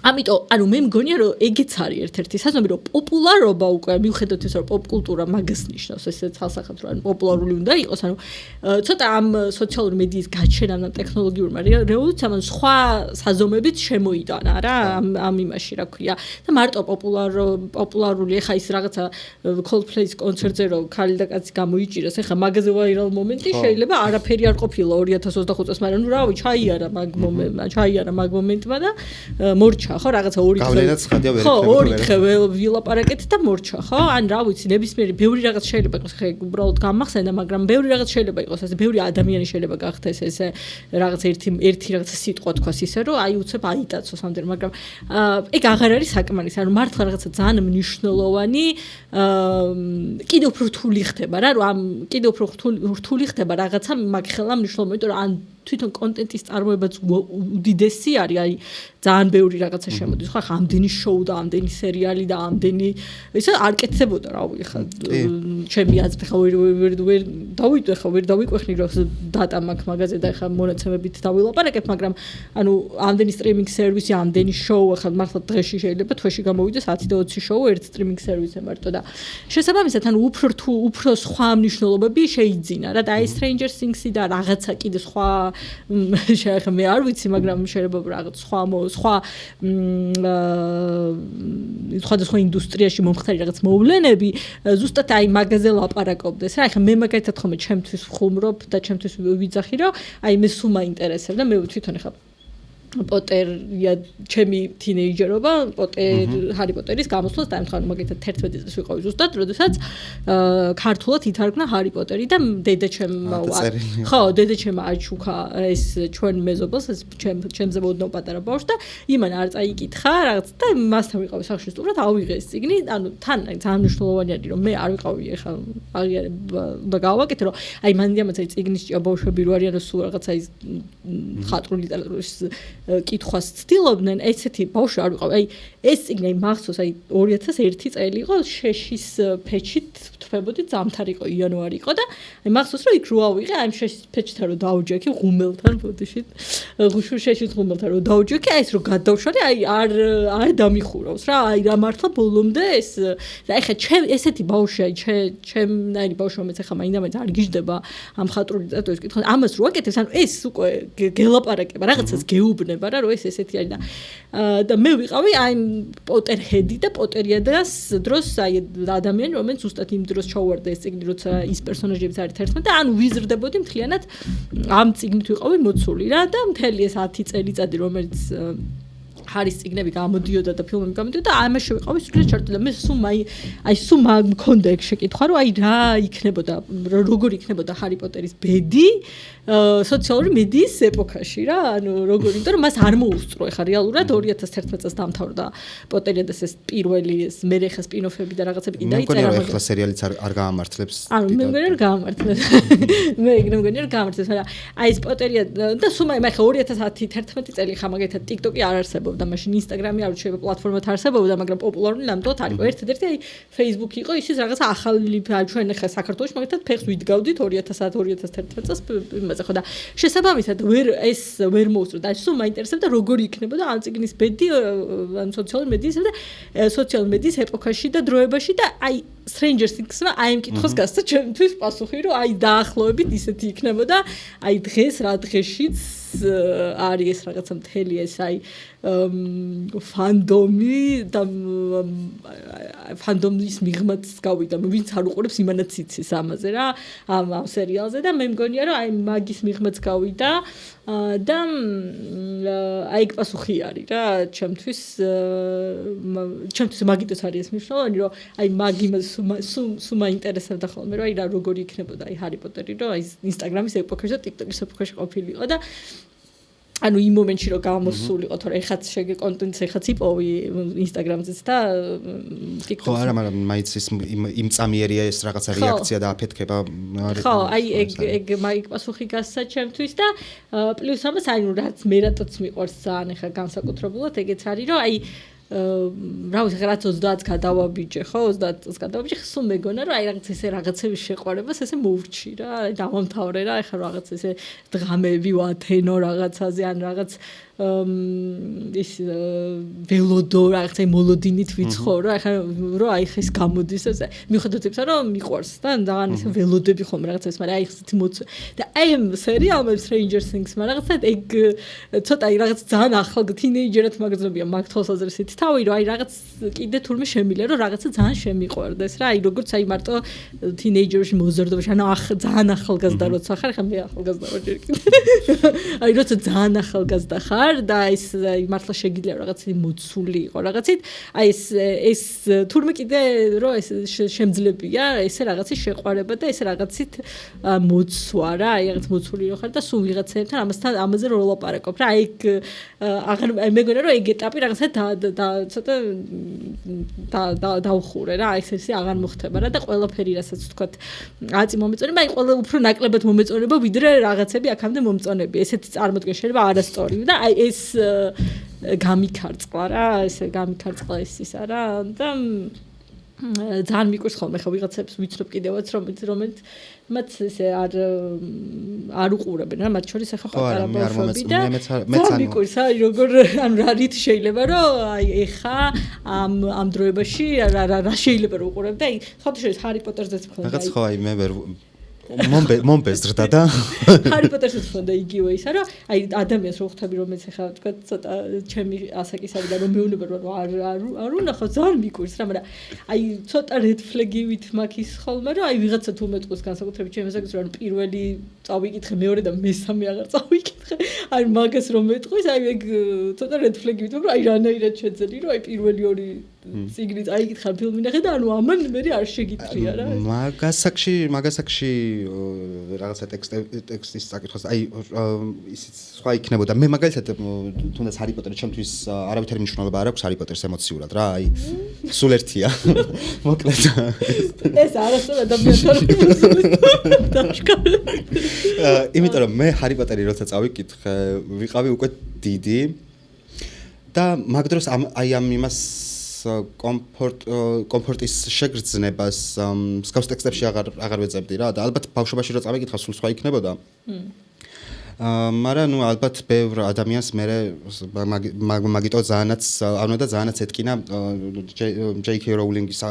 Speaker 2: ამიტომ ანუ მე მგონია რომ ეგეც არის ერთ-ერთი საზომი რომ პოპულარობა უკვე მიუხედავად იმისა რომ პოპკულტურა მაგას ნიშნავს ესე ცალსახად რომ პროპულარული უნდა იყოს ანუ ცოტა ამ სოციალური მედიის გაჩენამ და ტექნოლოგიურმა რევოლუციამ სხვა საზომებით შემოიტანა რა ამ იმაში რა ქვია და მარტო პოპულარული ეხა ის რაღაცა Coldplay-ის კონცერტზე რომ ქალი და კაცი გამოიჭიროს ეხა მაგაზე ვაირალ მომენტი შეიძლება არაფერი არ ყოფილა 2025 წელს მაგრამ ნუ რავი ჩაიარა მაგ მომენტმა და მორჩა ხო რაღაცა ორი დღე ვილაპარაკეთ და მორჩა ხო ან რა ვიცი ნებისმიერი ბევრი რაღაც შეიძლება იყოს ხე უბრალოდ გამახსენდა მაგრამ ბევრი რაღაც შეიძლება იყოს ასე ბევრი ადამიანი შეიძლება გახდეს ესე რაღაც ერთი რაღაცა სიტყვა თქვას ისე რომ აი უცებ აიტაცოს ამდენ მაგრამ ეგ აღარ არის საკმარისი ანუ მართლა რაღაცა ძალიან მნიშვნელოვანი კიდევ უფრო რთული ხდება რა რომ ამ კიდევ უფრო რთული ხდება რაღაცა მაგ ხელა მნიშვნელოვანი იმიტომ რომ ან თვითონ კონტენტის წარმოებაც უდიდესი არის აი ძალიან ბევრი რაღაცა შემოდის ხო ხა ამდენი შოუ და ამდენი სერიალი და ამდენი ისე არ კეთდებოდა რავი ხა ჩემი აზრით ხა ვერ დავიტყვე ხა ვერ დავიკვეხნი რომ დატა მაქვს მაგაზე და ხა მონაცემებით დავილაპარაკებ მაგრამ ანუ ამდენი სტრიმინგ სერვისი ამდენი შოუ ხა მართლა დღეში შეიძლება თვეში გამოვიდეს 10 და 20 შოუ ერთ სტრიმინგ სერვისზე მარტო და შესაბამისად ანუ უფრო სხვა მნიშვნელობები შეიძინა რა და აი Stranger Things-ი და რაღაცა კიდე სხვა შეიძლება მე არ ვიცი მაგრამ შეიძლება რაღაც სხვა ინდუსტრიაში მომხდარი რაღაც მოვლენები ზუსტად აი მაგაზე ლაპარაკობდეს რა ეხლა მე მაგალითად ხომ ჩემთვის ვხუმრობ და ჩემთვის ვიძახი რომ აი მე სულ მაინტერესებდა მე თვითონ ეხლა პოტერია ჩემი თინეიჯერობა ჰარი პოტერის გამოსვლას დაემთხვა მაგალითად 11 წელს ვიყავი ზუსტად როდესაც ქართულად ითარგმნა ჰარი პოტერი და დედაჩემმა ხო დედაჩემმა აჩუქა ეს ჩვენ მეზობელს ეს ჩემზე მოდნო პატარა ბავშვს და იმან არ წაიკითხა რაღაც და მასთან ვიყავი სახში სტუმრად ავიღე ეს წიგნი ანუ თან ძალიან მნიშვნელოვანი არის რომ მე არ ვიყავი ეხლა და გავაკეთე რომ აი მანდიამაც აი წიგნის ჭია ბავშვები რო არიან სულ რაღაცა ის ხატრული ლიტერატურის კითხვას ცდილობდნენ ესეთი ბავშვი არ ვიყავ აი ეს წიგნი მახსოვს აი 2001 წელი იყო შეშის ფეჩით თვებოდი ზამთარი იყო იანვარი იყო და აი მახსოვს რომ იქ რო ავიღე აი შეშის ფეჩთან რო დაუჯექი ღუმელთან ბოდიში შეშის ღუმელთან რო დაუჯექი აი ეს რო გადავშორი აი არ დამიხურავს რა აი რა მართლა ბოლომდე ეს და ეხა ესეთი ბავშვი აი ჩემნაირი ბავშვი რომელიც ეხა მაინდა-მაინც არ გიждდება ამ ხატრული ლიტერატურის კითხვა ამას რო აკეთებს ანუ ეს უკვე გელაპარაკება რაღაცას გეუბნება რა რომ ეს ესეთი არის და მე ვიყავი აი პოტერჰედი და პოტერიადას დროს აი ადამიანი რომელიც ზუსტად იმ დროს ჩაუვარდა ეს წიგნი როცა ის პერსონაჟებიც არის ერთმანეთთან და ანუ ვიზრდებოდი მთლიანად ამ წიგნით ვიყავი მოცული რა და მთელი ეს 10 წელიწადი რომელიც ჰარის წიგნები გამოდიოდა და ფილმები გამოდიოდა და ამაში ვიყავი სულ ჩართული და მე სულ მქონდა ეგ შეკითხვა რომ აი რა იქნებოდა როგორ იქნებოდა ჰარი პოტერის ბედი სოციალური მედიის ეპოქაში რა ანუ როგორ იმიტომ რომ მას არ მოუსწრო ეხა რეალურად 2011 წელს დამთავრდა პოტერიადას ეს პირველი ეს მე ხა სპინოფები და რაღაცები კი დაიწერა
Speaker 1: მაგრამ ეხლა სერიალიც არ გაამართლებს
Speaker 2: ანუ მე მგონია რომ გაამართლებს მე მგონია რომ გაამართლებს მაგრამ აი ეს პოტერია და სულ მე ხა 2010-11 წელი ხა მაგალითად TikTok-ი არ არსებობდა მაშინ Instagram-ი არ შეიძლება პლატფორმად არსებობდა მაგრამ პოპულარული ნამდვილად არის ერთ-ერთი აი Facebook-ი იყო ისიც რაღაცა ახალი ჩვენ ხა საქართველოს მაგალითად ფეხს ვიდგავდით 2010-2011 წელს იმაზე ხო და შესაბამისად ვერ მოუსწრო და სულ მაინტერესებდა როგორი იქნებოდა ამ წიგნის ბედი ან სოციალური მედიის ეპოქაში და დროებაში და აი Stranger Things-მა აი ამ კითხოს გასცა ჩემთვის პასუხი რომ აი დაახლოებით ისეთი იქნებოდა აი დღეს რა დღეშიც არის ეს რაღაცა მთელი ეს აი ფანდომი და ფანდომის მიღმაც გავიდა ვინც არ უყურებს იმანაც იცის ამაზე რა ამ სერიალზე და მე მგონია რომ აი მაგის მიღმაც გავიდა და აი ეგ პასუხი არის რა ჩემთვის მაგიტოს არის ეს მნიშვნელოვანი რომ აი მაგ იმას სულ მაინტერესებდა ხოლმე რომ აი რა როგორი იქნებოდა აი ჰარი პოტერი რომ აი Instagram-ის ეპოქაში და TikTok-ის ეპოქაში ყოფილიყო და ანუ იმ მომენტში რომ გამოსულიყო თორე ეხაც შეგე კონტენტს ეხაც იპოვი Instagram-ზეც და TikTok-ს
Speaker 1: ხო არა მაგრამ მაინც ის იმ წამიერია ეს რაღაცა რეაქცია და აფეთქება
Speaker 2: ხო აი ეგ მაგ პასუხი გასცა ჩემთვის და პლუს ამას აი რაც მე რატოც მიყვარს ძალიან ეხა განსაკუთრებულად ეგეც არის რომ აი რა ვიცი რაც 30-ს გადავაბიჯე ხო 30 წელს გადავაბიჯე სულ მეგონა რომ აი რაღაც ესე რაღაცების შეყვარებას ესე მოვრჩი რა დავამთავრე რა ეხლა რაღაც ესე დღამები ვათენო რაღაცაზე ან რაღაც ის ველოდო რაღაცა მოლოდინით ვიცხოვრო, ახლა რომ აი ხეს გამოდის ასე. მიუხედავად იმისა, რომ მიყვარს და ძალიან ის ველოდები ხომ რაღაცას, მაგრამ აი ხსით და აი ამ სერიალმა Stranger Things-მა რაღაცა ეგ ცოტა აი რაღაც ძალიან ახალ თინეიჯერად მაგზობია მაგ თვალსაზრისით თავი, რომ აი რაღაც კიდე თურმე შემიძლია, რომ რაღაცა ძალიან შემიყვარდეს რა, აი როგორც აი მარტო თინეიჯერში მოზარდობაში, ანუ ძალიან ახალგაზრდა როცა ხარ, ხა მე ახალგაზრდა ვარ ჯერ კიდე. აი როცა ძალიან ახალგაზრდა ხარ და ის აი მართლა შეგიძლია რაღაც მოცული იყო რაღაცით, აი ეს თურმე კიდე რომ ეს შემძლებია, ესე რაღაცის შეყვარება და ესე რაღაცით მოცვა რა, აი რაღაც მოცული რო ხარ და სულ ვიღაცებთან ამაზე რო ლაპარაკობ რა, აი აღარ მეგონა რომ ეგ ეტაპი რაღაცა ცოტა დაუხურე რა, აი ეს აღარ მოხდება რა და ყველაფერი რასაც თქვა აწი მომეწონება, აი ყველა უფრო ნაკლებად მომეწონება ვიდრე რაღაცები აქამდე მომწონები. ესეთი წარმოდგენა შეიძლება არასწორი და აი ეს გამიქარწყლა რა, ესე გამიქარწყლა ეს ისა რა და ძალიან მიყვარს ხოლმე ხა ვიღაცებს ვიცნობ კიდევაც რომელიც მათ ესე არ უყურებენ რა, მათ შორის ახლა პატარა ბავშვები და მეც მიყვარს აი როგორ ანუ რა რით შეიძლება რომ აი ეხა ამ დროებაში რა შეიძლება რომ უყურებ და აი სხვათა შორის ჰარი პოტერზეც მქონდა
Speaker 1: რაღაც ხო აი მე ვერ მომბეზრდა და
Speaker 2: ჰარი პოტერსაც მქონდა იგივე ისა რომ აი ადამიანს რო ხვდები რომელიც ახლა თქვა ცოტა ჩემი ასაკისავიდან რომ მეუნება რომ არ უნახო ძალიან მიყვარს რა, მაგრამ აი ცოტა რედ ფლეგივით მაქვს ხოლმე რომ აი ვიღაცა თუ მეტყვის განსაკუთრებით ჩემს ასაკის რომ პირველი წავიკითხე, მეორე და მესამე აღარ წავიკითხე, აი მაგას რომ მეტყვის აი ეგ ცოტა რედ ფლეგივით მაგრამ აი რანაირად შეძენი რომ აი პირველი ორი ციგნით აიკითხა ფილმი ნახე და ანუ ამან მე არ შეგიძლია რა.
Speaker 1: მაგასაკში რაღაცა ტექსტის წაკითხოს აი ისიც სხვა იქნებოდა. მე მაგალითად თუნდაც ჰარი პოტერი ჩემთვის არავითარი მნიშვნელობა არ აქვს ჰარი პოტერს ემოციურად რა, აი სულ ერთია. მოკლედ
Speaker 2: ეს არასწორ ადამიანთან
Speaker 1: იმიტომ რომ მე ჰარი პოტერი როცა წავიკითხე ვიყავი უკვე დიდი და მაგ დროს აი ამ იმას კომფორტის შეგრძნებას მსგავს ტექსტებში აღარ ვეძებდი რა და ალბათ ბავშვობაში რო წავიკითხა სულ სხვა იქნებოდა. მაგრამ ნუ ალბათ ბევრ ადამიანს მე მაგიტო ძალიანაც ეთკინა JK Rowling-ის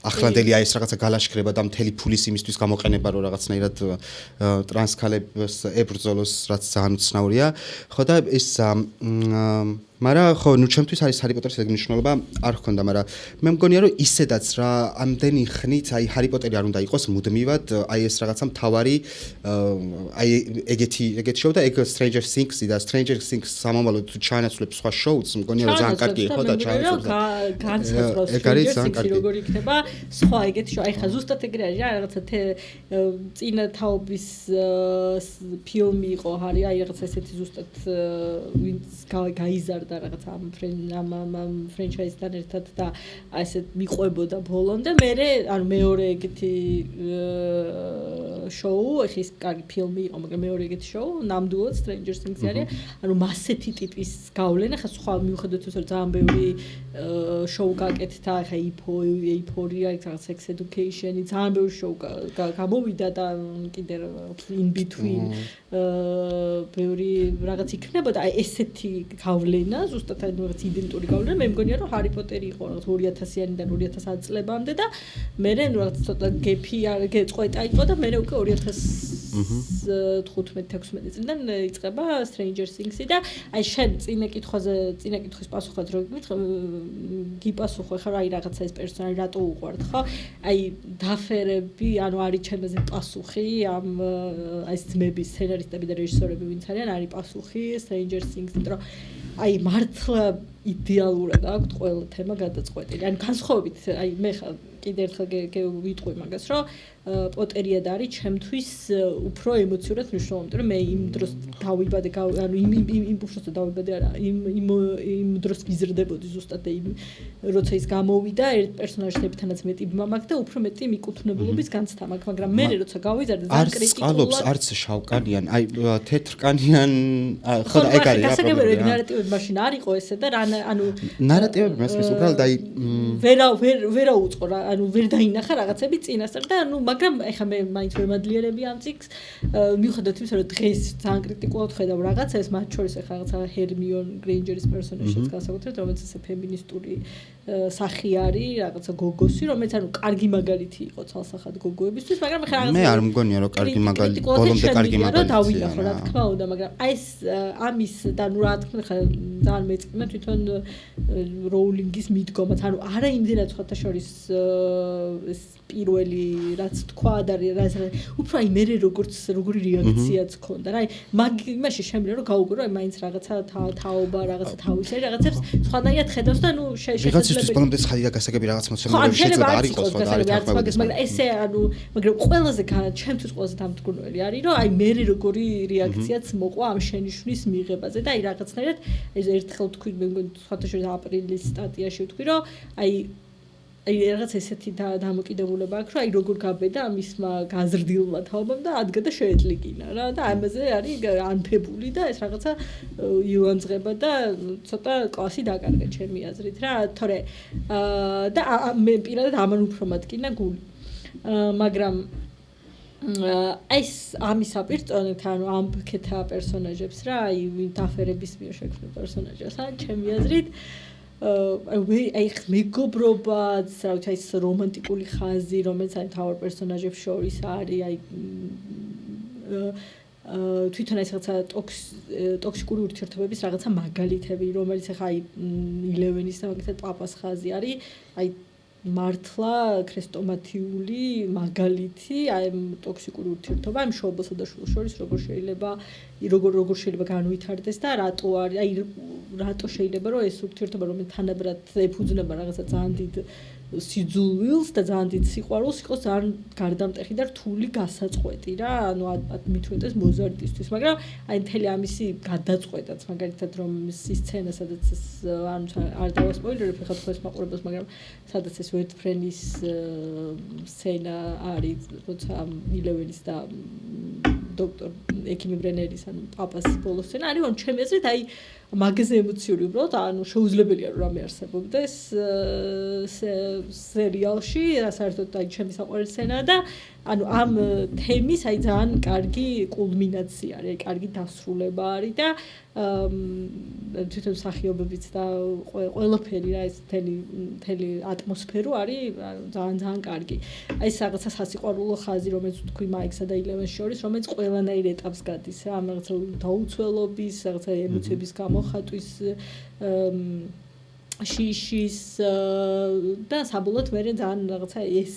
Speaker 1: ახლანდელი აი ეს რაღაცა გალაშქრება და მთელი ფულის იმისთვის გამოყენება რომ რაღაცნაირად ტრანსქალებს ებრძოლოს რაც ძალიან უცნაურია. ხო და ეს მაგრამ ხო ნუ ჩემთვის არის ჰარი პოტერის ეგ მნიშვნელობა არ ჰქონდა, მაგრამ მე მგონია რომ ისედაც რა ამდენი ხნით აი ჰარი პოტერი არ უნდა იყოს მუდმივად აი ეს რაღაცა მთავარი აი ეგეთი შოუ და ეგ Stranger Things-ი და Stranger Things სამომავლოდ თუ ჩაანაცვლებს სხვა შოუს მგონია რომ ძალიან კარგი იყო და ჩაანაცვლებს
Speaker 2: განსაზღვროს Stranger Things-ი როგორ იქნება სხვა ეგეთი შოუ. აი ხა ზუსტად ეგრე არის რა, რაღაცა წინა თაობის ფილმი იყო ჰარი, აი რაღაცა ესეთი ზუსტად ვინც გაიზარდა და რაღაც ამ ფრენჩაიზთან ერთად და აი ესე მიყვებოდა ბოლომდე მე ანუ მეორე ეგეთი შოუ, ეხის კარგი ფილმი იყო, მაგრამ მეორე ეგეთი შოუ ნამდვილად Stranger Things არის, ანუ მასეთი ტიპის გავლენა, ხა სხვა მიუხედავად იმისა, რომ ძალიან ბევრი შოუ გაკეთდა, ხა Euphoria, რაღაც Sex Education-ი, ძალიან ბევრი შოუ გამოვიდა და კიდე in between ბევრი რაღაც იქნებოდა, აი ესეთი გავლენა ზუსტად აი რაღაც იდენტური გავლენა მე მგონია რომ ჰარი პოტერი იყო რაღაც 2000-იანიდან 2010 წლებამდე და მე რაღაც ცოტა გეფი არ გეწყვეტა იყო და მე უკვე 2015-16 წლიდან იწყება Stranger Things-ი და აი შენ წინა კითხვის პასუხად რო გიპასუხო ხარ აი რაღაცა ეს პერსონაჟი რატო უყვართ ხო? აი დაფერები, ანუ არის ჩემზე პასუხი ამ აი ძმების სცენარისტები და რეჟისორები ვინც არიან არის პასუხი Stranger Things-ით რომ აი მართლა იდეალურად აქვს ყველა თემა გადაწყვეტილი. ანუ განსხვავებით, აი მე ხა კიდე ერთხელ ვიტყვი მაგას, რომ პოტერია და არის ჩემთვის უფრო ემოციურად მნიშვნელოვანი, რომ მე იმ დროს დავიბადე, ანუ იმ უბრალოდ დავიბადე არა, იმ დროს ვიზრდებოდი ზუსტად და იმ როცა ის გამოვიდა, ერთ პერსონაჟებთანაც მეტი მაქვს და უფრო მეტი მიკუთვნებულობის განცდა მაქვს, მაგრამ მე როცა გავიზარდე ძალიან კრიტიკულად
Speaker 1: არც შავკანიან, აი თეთრკანიან, ხო და ეგ არის რა პრობლემა.
Speaker 2: ნარატივები მაშინ არ იყო ესე და რა ანუ
Speaker 1: ნარატივები მესმის უბრალოდ აი
Speaker 2: ვერა უწყო რა ანუ ვერ დაინახა რაღაცები წინასწარ და ანუ მაგრამ ეხლა მე მაინც ვერ მადლიერები ამ წიგს მიუხედავად იმისა რომ დღეს ძალიან კრიტიკულად ხედავ რაღაცას მათ შორის ეხლა რაღაცა ჰერმიონ გრეინჯერის პერსონაჟიც განსაკუთრებით რომელიც ესე ფემინისტური სახი არის რაღაცა გოგოსი რომელიც ანუ კარგი მაგალითი იყო ცალსახად გოგოებისთვის მაგრამ ეხლა რაღაცა
Speaker 1: მე არ მგონია რომ კარგი მაგალითი ბოლომდე კარგი მაგალითია
Speaker 2: დავინახო რა თქმა უნდა მაგრამ აი ეს ამის და ნუ რა თქმა უნდა ძალიან მეწინა თვითონ როულინგის მიდგომაც ანუ არა იმდენად სხვათა შორის ეს პირველი რაც თქვა და რაც უფრო აი მე როგორი რეაქციაც ქონდა რა აი იმაში შემიძლია რომ გაუგო რომ აი მაინც რაღაცა თაობა რაღაცა თავისი რაღაცებს სხვანაირად ხედავს და ნუ
Speaker 1: შესაძლებელი ბოლომდე ცხადი და გასაგები რაღაც მოცემულები შეიძლება არ იყოს ხო და არის თანხმობრივი
Speaker 2: მაგრამ ესე ანუ მაგრამ ყველაზე ჩემთვის ყველაზე დამდგუნველი არის რომ აი მე როგორი რეაქციაც მოყვა ამ შენიშვნის მიღებაზე და აი რაღაცნაირად ეს ერთხელ თქვი მე სხვათა შორის აპრილის სტატიაში ვთქვი რომ აი რაღაც ესეთი დამოკიდებულება აქვს რომ აი როგორ გაბედა მისმა გაზრდილმა თაობამ და ადგა და შეეწლიკინა რა და ამაზე არის ანთებული და ეს რაღაცა ილანძღება და ცოტა კლასი დაკარგა ჩემი აზრით რა თორე და მე პირადად ამან უფრო მატკინა გული მაგრამ ეს ამის აპირწონეთ ანუ ამ ბქეთა პერსონაჟებს რა აი დაფერების მიერ შექმნილ პერსონაჟებს ან ჩემი აზრით აი მეგობრობაც რა ვიცი ეს რომანტიკული ხაზი რომელიც აი თავარ პერსონაჟებს შორის არის აი თვითონ ეს რაღაცა ტოქსიკური ურთიერთობების რაღაცა მაგალითები რომელიც ახლა აი 11-ის და მაგალითად პაპას ხაზი არის აი მართლა ქრესტომათიული მაგალითი აი ტოქსიკური ურთიერთობა აი მშობელსა და შვილს შორის როგორ შეიძლება განვითარდეს და რატო არის აი რატო შეიძლება რომ ეს ურთიერთობა რომელიც თანაბრად ეფუძნება რაღაცა ძალიან დიდ სიძულვილს და ძალიან დიდ სიყვარულს იყოს ძალიან გარდამტეხი და რთული გასაწყვეტი რა ანუ მით უმეტეს მოზარტისთვის მაგრამ აი მთელი ამისი გადაწყვეტაც მაგალითად რომ ის სცენა სადაც ეს ანუ არ დავასპოილერებ ხა თქვენს მაყურებელს მაგრამ სადაც ეს ვერტფრენის სცენა არის როცა 11-ის და დოქტორ ექიმი ბრენერის ანუ პაპას ბოლოს სცენა არის ანუ ჩემი აზრით აი მაგაზე ემოციური უბრალოდ ანუ შეუძლებელია რომ რამე არსებობდეს სერიალში საერთოდ აი ჩემი საყვარელი სცენაა და ანუ ამ თემის აი ძალიან კარგი კულმინაცია არის, აი კარგი დასრულება არის და თვითონ მსახიობებიც და ყველაფერი რა ეს მთელი ატმოსფერო არის ძალიან კარგი. აი ეს რაღაცა სასიყვარულო ხაზი რომელიც თქვი მაიქსა და ილევენს შორის, რომელიც ყველანაირ ეტაპს გადის რა, ამ რაღაცა დაუცველობის, რაღაცა ემოციების გამოხატვის შიშის და საბოლოოდ მე ძალიან რაღაცა ეს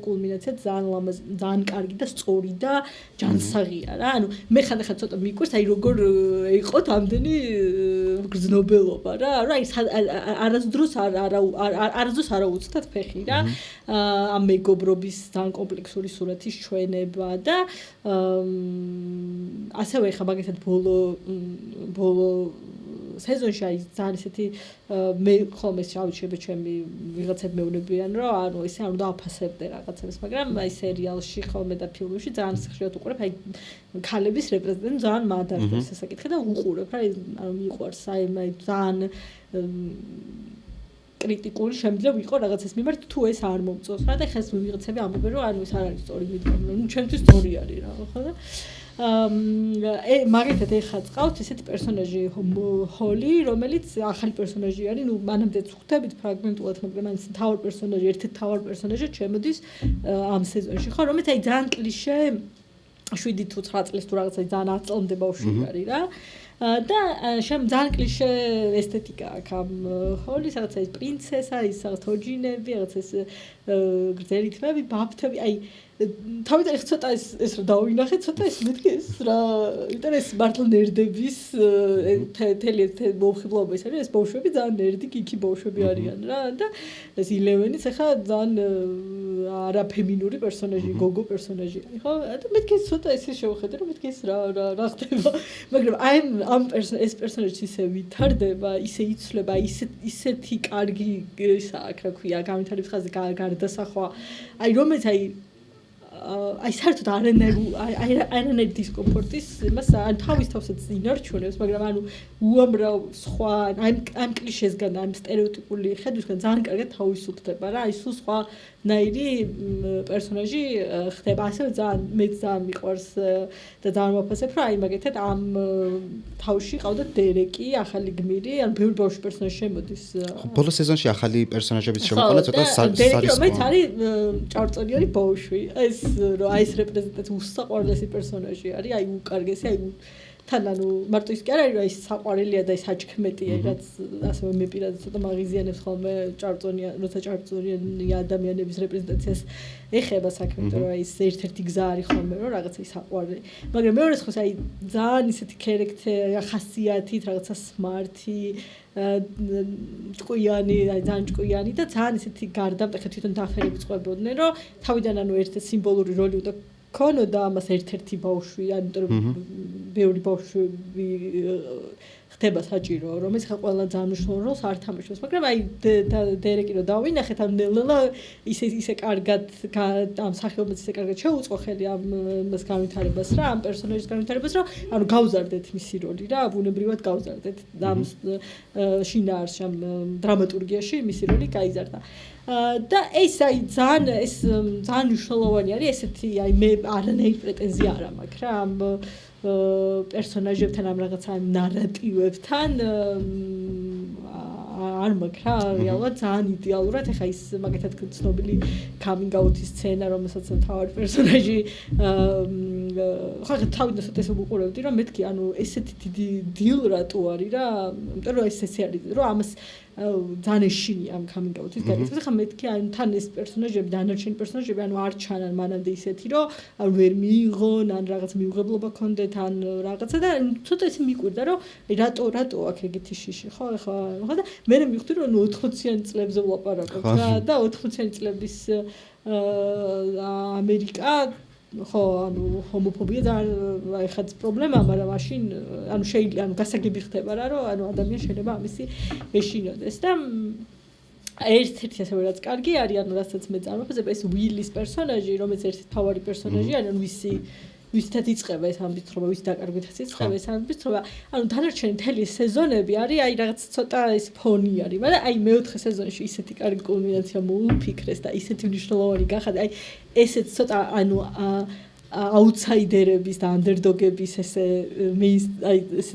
Speaker 2: კულმინაცია ძალიან კარგი და სწორი და ჯანსაღია რა. ანუ მე ხანდახან ცოტა მიკვირს აი როგორ იყო ამდენი გრძნობელობა რა. აი არასდროს არ აუწდათ ფეხი რა. ამ მეგობრობის ძალიან კომპლექსური სურათის ჩვენება და ასევე ხა მაგალითად ბოლო სეზონში არის ძალიან ისეთი მე ხოლმე შევჩები ჩემი ვიღაცები მეუბნებიან რომ ანუ ესე არ უნდა აფასებდე რაღაცებს მაგრამ აი სერიალში ხოლმე და ფილმებში ძალიან ხშირად უყურებ აი ქალების რეპრეზენტაცია ძალიან მადარდეს ეს საკითხი და უყურებ რა ანუ მიყვარს აი ძალიან კრიტიკული შემიძლია ვიყო რაღაცის მიმართ თუ ეს არ მომწონს რა და ხეს ვიღაცები ამბობენ რომ ანუ ეს არ არის სწორი მიდგომა ნუ ჩემთვის სწორი არის რა ხო და მაგალითად ეხლა წყავთ ესეთი პერსონაჟი ჰოლი, რომელიც ახალი პერსონაჟი არის, ნუ მანამდე ვხვდებით ფრაგმენტულად, მაგრამ ეს თავარ პერსონაჟი, ერთ-ერთი თავარ პერსონაჟი ჩემოდის ამ სეზონში, ხო, რომელიც აი ძალიან კლიშე 7 თუ 9 წლის თუ რაღაცა ძალიან აწლამდე ბავშვი არის რა. და ძალიან კლიშე ესთეტიკა აქვს ამ ჰოლის, რაღაცა ეს პრინცესა, ის რაღაც თოჯინები, რაღაცა ეს გრძელი თმები, ბაბთები, აი თავიდან ეს ცოტა ეს რა დავინახე ცოტა ეს მეთქი ეს რა იმიტომ ეს მართლა ნერდების თელი მომხიბლობა ის არის ეს ბავშვები ძალიან ნერდი გიქი ბავშვები არიან რა და ეს 11-იც ახლა ძალიან არაფემინური პერსონაჟი გოგო პერსონაჟი არის ხო და მეთქი ცოტა ესე შევხედე რომ მეთქი ეს რა ხდება მაგრამ აი ამ ეს პერსონაჟი ისე ვითარდება ისე იცვლება ისეთი კარგი ისა აქ რა ქვია განვითარების ხაზი გარდასახვა აი რომელიც აი აი საერთოდ არანაირი დისკომფორტის იმას ან თავის თავსაც ინარჩუნებს, მაგრამ ანუ უამრავ სხვა ამ კლიშესგან, ამ სტერეოტიპული ხედვისგან ძალიან კარგად თავისუფლდება რა, აი სულ სხვანაირი პერსონაჟი ხდება. ასევე მე ძალიან მიყვარს და ძალიან მოფასებ, რომ აი მაგეთად ამ თავში ყავდა დერეკი, ახალი გმირი, ან ბევრი ბავშვი პერსონაჟი შემოდის.
Speaker 1: ბოლო სეზონში ახალი პერსონაჟებიც შემოყვანა, ცოტა
Speaker 2: დერეკი რომელიც არის ჭარბწონიანი ბავშვი. ეს რომ აი ეს რეპრეზენტაცია უსაყვარლესი პერსონაჟი არის, აი უკარგესი, აი თან ანუ მარტო ის კი არ არის რომ ის საყვარელია და ის აჩქმეტია, რაც ასევე მე პირადად ცოტა მაღიზიანებს ხოლმე როცა ჭარბწონიანი ადამიანების რეპრეზენტაციას ეხება საქმე, იმიტომ რომ ის ერთ-ერთი გზა არის ხოლმე რომ რაღაცა ის საყვარელი. მაგრამ მეორე ხოს აი ძალიან ისეთი ქერექტერი, ხასიათით, რაღაცა სმარტი ჭკვიანი, აი ძალიან ჭკვიანი და ძალიან ისეთი გარდამტეხი თვითონ დაფერები წყვებოდნენ, რომ თავიდან ანუ ერთ სიმბოლური როლი უნდა ქონოდა ამას ერთ-ერთი ბავშვი, ანუ ბევრი ბავშვები ხდება საჭირო, რომელიც ხა ყველა ძალიან მნიშვნელოვან როლს არ თამაშობს, მაგრამ აი დერეკი რო დავინახეთ, ამ ნელ-ნელა ისე კარგად ამ სახეობას ისე კარგად შეუწყო ხელი ამას განვითარებას რა, ამ პერსონაჟის განვითარებას, რომ ანუ გავზარდეთ მისი როლი რა, ბუნებრივად გავზარდეთ ამ შინაარსში, ამ დრამატურგიაში მისი როლი გაიზარდა. და ეს აი ძალიან მნიშვნელოვანი არის ესეთი აი მე არანაირი პრეტენზია არ მაქვს რა ამ პერსონაჟებთან ამ რაღაცა ამ ნარატივებთან არ მაქვს რა რეალურად ძალიან იდეალურად ეხა ის მაგათად ცნობილი coming out-ის სცენა რომელსაც თავი პერსონაჟი ხა თავიდან ეს უყურებდი რომ მეთქი ანუ ესეთი დიდი დილ რატო არის რა იმიტომ რომ ეს ესე არის რომ ამას ძალიან ეშინია ამ coming out-ის გადაწყვეტა ხა მეთქი ან თან ეს პერსონაჟები დანარჩენი პერსონაჟები ანუ არ ჩანან მანამდე ისეთი რომ ან ვერ მიიღონ ან რაღაც მიუღებლობა ქონდეთ ან რაღაცა და ცოტა ისე მიკვირდა რომ რატო აქ ეგეთი შიში ხო ხო და მე მივხვდი რომ 80-იან წლებზე ვლაპარაკობ რა და 80-იანი წლების ამერიკა ხო ანუ ჰომოფობია და აი ხაც პრობლემაა მაგრამ მაშინ ანუ შეიძლება ანუ გასაგები ხდება რა რომ ანუ ადამიანი შეიძლება ამისი ეშინოდეს და ერთ-ერთი ასევე რაც კარგი არის ანუ რასაც მე წარმოვიდგინე ეს უილის პერსონაჟი რომელიც ერთი თავარი პერსონაჟი არის ანუ ვისთაც იწყება ეს ამბიცრობა ვის დაკარგვითაც იწყება ეს ამბიცრობა ანუ დანარჩენი მთელი სეზონები არის აი რაღაც ცოტა ეს ფონი არის მაგრამ აი მეოთხე სეზონში ისეთი კარგი კულმინაცია მოუფიქრეს და ისეთი მნიშვნელოვანი გახადა აი ესეც ცოტა ანუ აუთსაიდერების და ანდერდოგების ესე აი ეს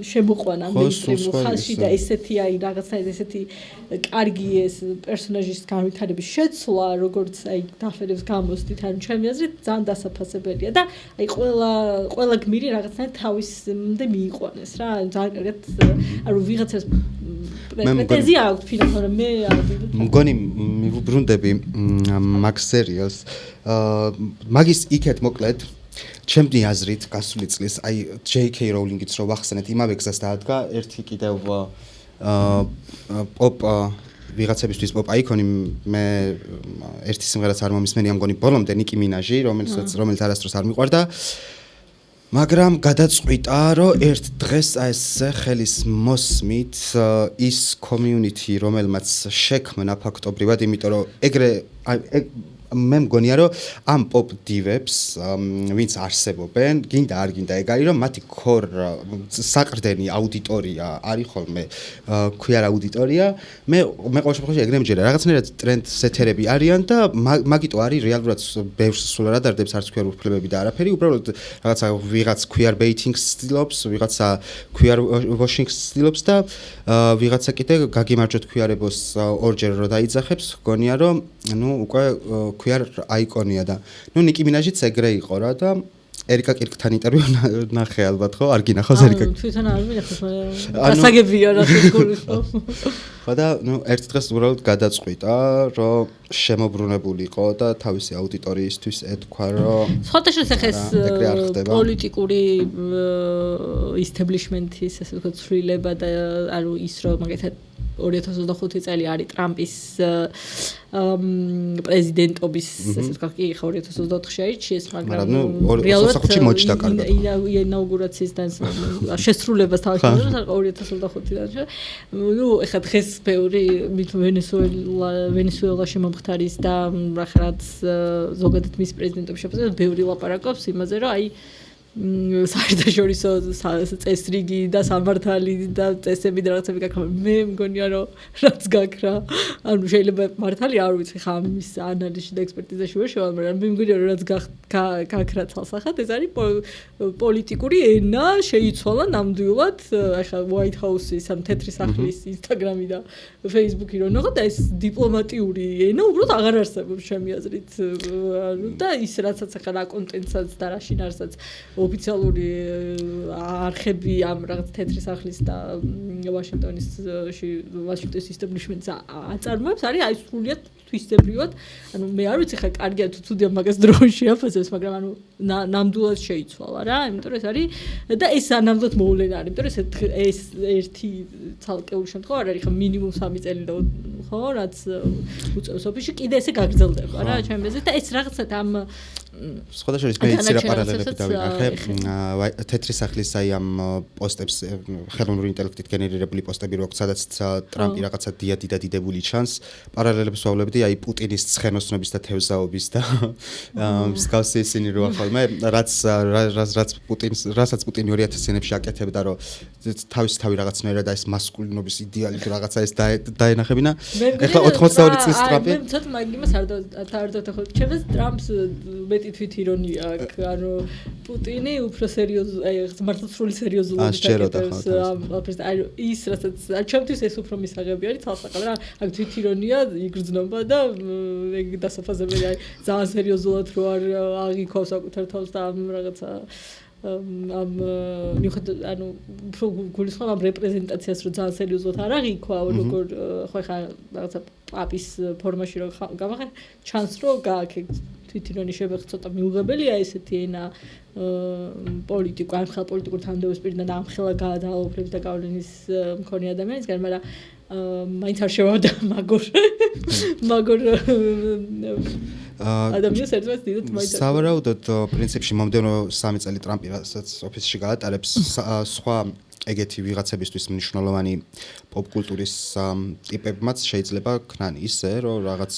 Speaker 2: შემოყვანა მეინსტრიმულ ხალხში და ესეთი აი რაღაცა ესეთი კარგი ეს პერსონაჟის განვითარების შეცვლა როგორც აი დაფერებს გამოსდით ანუ ჩემი აზრით ძალიან დასაფასებელია და აი ყველა გმირი რაღაცნაირად თავისმდე მიიყვანეს რა ძალიან კარგად ანუ ვიღაცას პრეტენზია აქვს ფილმთან მე
Speaker 1: მგონი მივუბრუნდები მაგ სერიალს მაგის იქეთ მოკლედ ჩემი აზრით გასული წლის აი JK Rowling-იც რო ვახსენეთ იმავე გზას დაადგა ერთი კიდევ პოპ ვიღაცებისთვის პოპ აიკონი მე ერთი სიმღერაც არ მომისმენია მგონი ბოლომდე ნიკი მინაჟი რომელიც არასდროს არ მიყვარდა მაგრამ გადაწყვიტა რომ ერთ დღეს ეს ხელის მოსმით ის community რომელმაც შექმნა ფაქტობრივად იმიტომ რომ ეგრე მე მგონია რომ ამ პოპ დივებს ვინც არსებობენ გინდა არ გინდა ეგ არის რომ მათი ქორ საყრდენი აუდიტორია არის ხოლმე ქვია აუდიტორია მე ყოველ შემთხვევაში ეგრე მჯერა რაღაცნაირად ტრენდ სეთერები არიან და მაგიტო არის რეალურად ბევრს სულ არ ადარდებს არც ქვიარ უფლებები და არაფერი უბრალოდ რაღაცა ვიღაც queer baiting ცდილობს ვიღაცა queer washing ცდილობს და ვიღაცა კიდე გაგიმარჯვოთ queer-ებს ორჯერ რო დაიძახებს გონია რომ ნუ უკვე queer აიკონია და ნუ ნიკი მინაჟიც ეგრე იყო რა და ერიკა კირკთან ინტერვიუ ნახე ალბათ ხო არ გინახავს ერიკა
Speaker 2: თვითონ არ მინახავს მაგრამ გასაგებია რა თქოს
Speaker 1: ხო და ნუ ერთ დღეს უბრალოდ გადაწყვიტა რომ შემოbrunებულიყო და თავისი აუდიტორიისთვის ეთქვა რომ
Speaker 2: სხვადასხვა ხეს პოლიტიკური establishment-ის ასე ვთქვათ ცვლილება და ანუ ის რომ მაგათად 2025 წელი არის ტრამპის პრეზიდენტობის ესე ვთქვათ კი ხო 2024-ში აირჩიეს, მაგრამ
Speaker 1: რეალურად მოჩდა კარგად.
Speaker 2: ინაუგურაციის შესრულებას თავის 2025-დან. ნუ ეხლა დღეს ბევრი ვენესუელაში მომხდარის და რაღაც ზოგადად მის პრეზიდენტობის შეფასებად ბევრი ლაპარაკობს იმაზე, რომ აი საერთაშორისო წესრიგი და სამართალი და წესები და რაღაცები გაქრა. მე მგონია რომ რაც გაქრა, ანუ შეიძლება მართალი არ ვიცი ხა ამის ანალიზში და ექსპერტიზაში ვერ შევალ, მაგრამ მე მგონია რომ რაც გაქრა თალსახად ეს არის პოლიტიკური ენა შეიცვალა ნამდვილად. ახლა White House-ის ამ თეთრი სახლის Instagram-ი და Facebook-ი რო ნახოთ, ეს დიპლომატიური ენა უბრალოდ აღარ არსებობს ჩემი აზრით. ანუ და ის რაცაც ახლა რა კონტენტსაც და რა შინაარსაც ოფიციალური არხები ამ რაღაც თეთრი სახლის და ვაშინგტონის ისტაბლიშმენტს აწარმოებს, არის აი სრულიად თვისებრივად. ანუ მე არ ვიცი ხა კარგია თუ ცუდია მაგას დროში აფასებს, მაგრამ ანუ ნამდვილად შეიცვალა რა, იმიტომ რომ ეს არის და ეს ნამდვილად მოვლენა არის, იმიტომ რომ ეს ერთი ცალკეული შემთხვევა არ არის, ხა მინიმუმ 3 წელი და ხო, რაც უწევს ოფისში, კიდე ესე გაგრძელდება რა, ჩემი აზრით და ეს რაღაცა ამ
Speaker 1: სხვადასხვა მე იცი რა პარალელები დავინახე თეთრი სახლის აი ამ პოსტებს ხელოვნური ინტელექტით გენერირებული პოსტები რო აქვს, სადაც ტრამპი რაღაცა დიდებული ჩანს, პარალელებს ვავლებდი აი პუტინის ცხენოსნობის და თევზაობის და მსგავსი ისინი რო ახალმე რასაც პუტინი 2000-იანებში აკეთებდა, რომ თავი რაღაცნაირად ეს მასკულინობის იდეალი რაღაცა ეს დაენახებინა. ეხლა 82 წლის ტრამპი
Speaker 2: მე ცოტა მაგიმას არ დავთხოვ. ჩემს ტრამპს მეტი თვით ირონია აქვს, ანუ პუტინი უფრო სერიოზული, აი მართლა სრული სერიოზულობით აკეთებს ამას. აი ის რასაც ჩემთვის ეს უფრო მისაღები არის თალსაყად რა, აქ თვით ირონია იგრძნობა და ეგ დასაფასებელი აი ძალიან სერიოზულად რო არ აღიქواس საკუთარ თავს და ამ რაღაცა ამ მიუხედავად ანუ უფრო გულისხმობ ამ რეპრეზენტაციას რო ძალიან სერიოზულად არ აღიქვა, როგორ ხო ხა რაღაცა პაპის ფორმაში რო გამახარ ჩანს რო გააკეთე თვითონი შევეხ ცოტა მიუღებელია ესეთი ენა პოლიტიკურ ამ ხელ პოლიტიკურ თანამდებობის პირიდან და ამ ხელა გადაალოფლების და გავლენის მქონე ადამიანისგან, მაგრამ მაინც არ შევავდა მაგორ ადამიანს ერთმანეთს დიდად მაინც
Speaker 1: სავარაუდოდ პრინციპში მომდევნო 3 წელი ტრამპი რასაც ოფისში გაატარებს სხვა ეგეთი ვიღაცებისთვის მნიშვნელოვანი პოპკულტურის ტიპებმაც შეიძლება ქნან ისე რომ რაღაც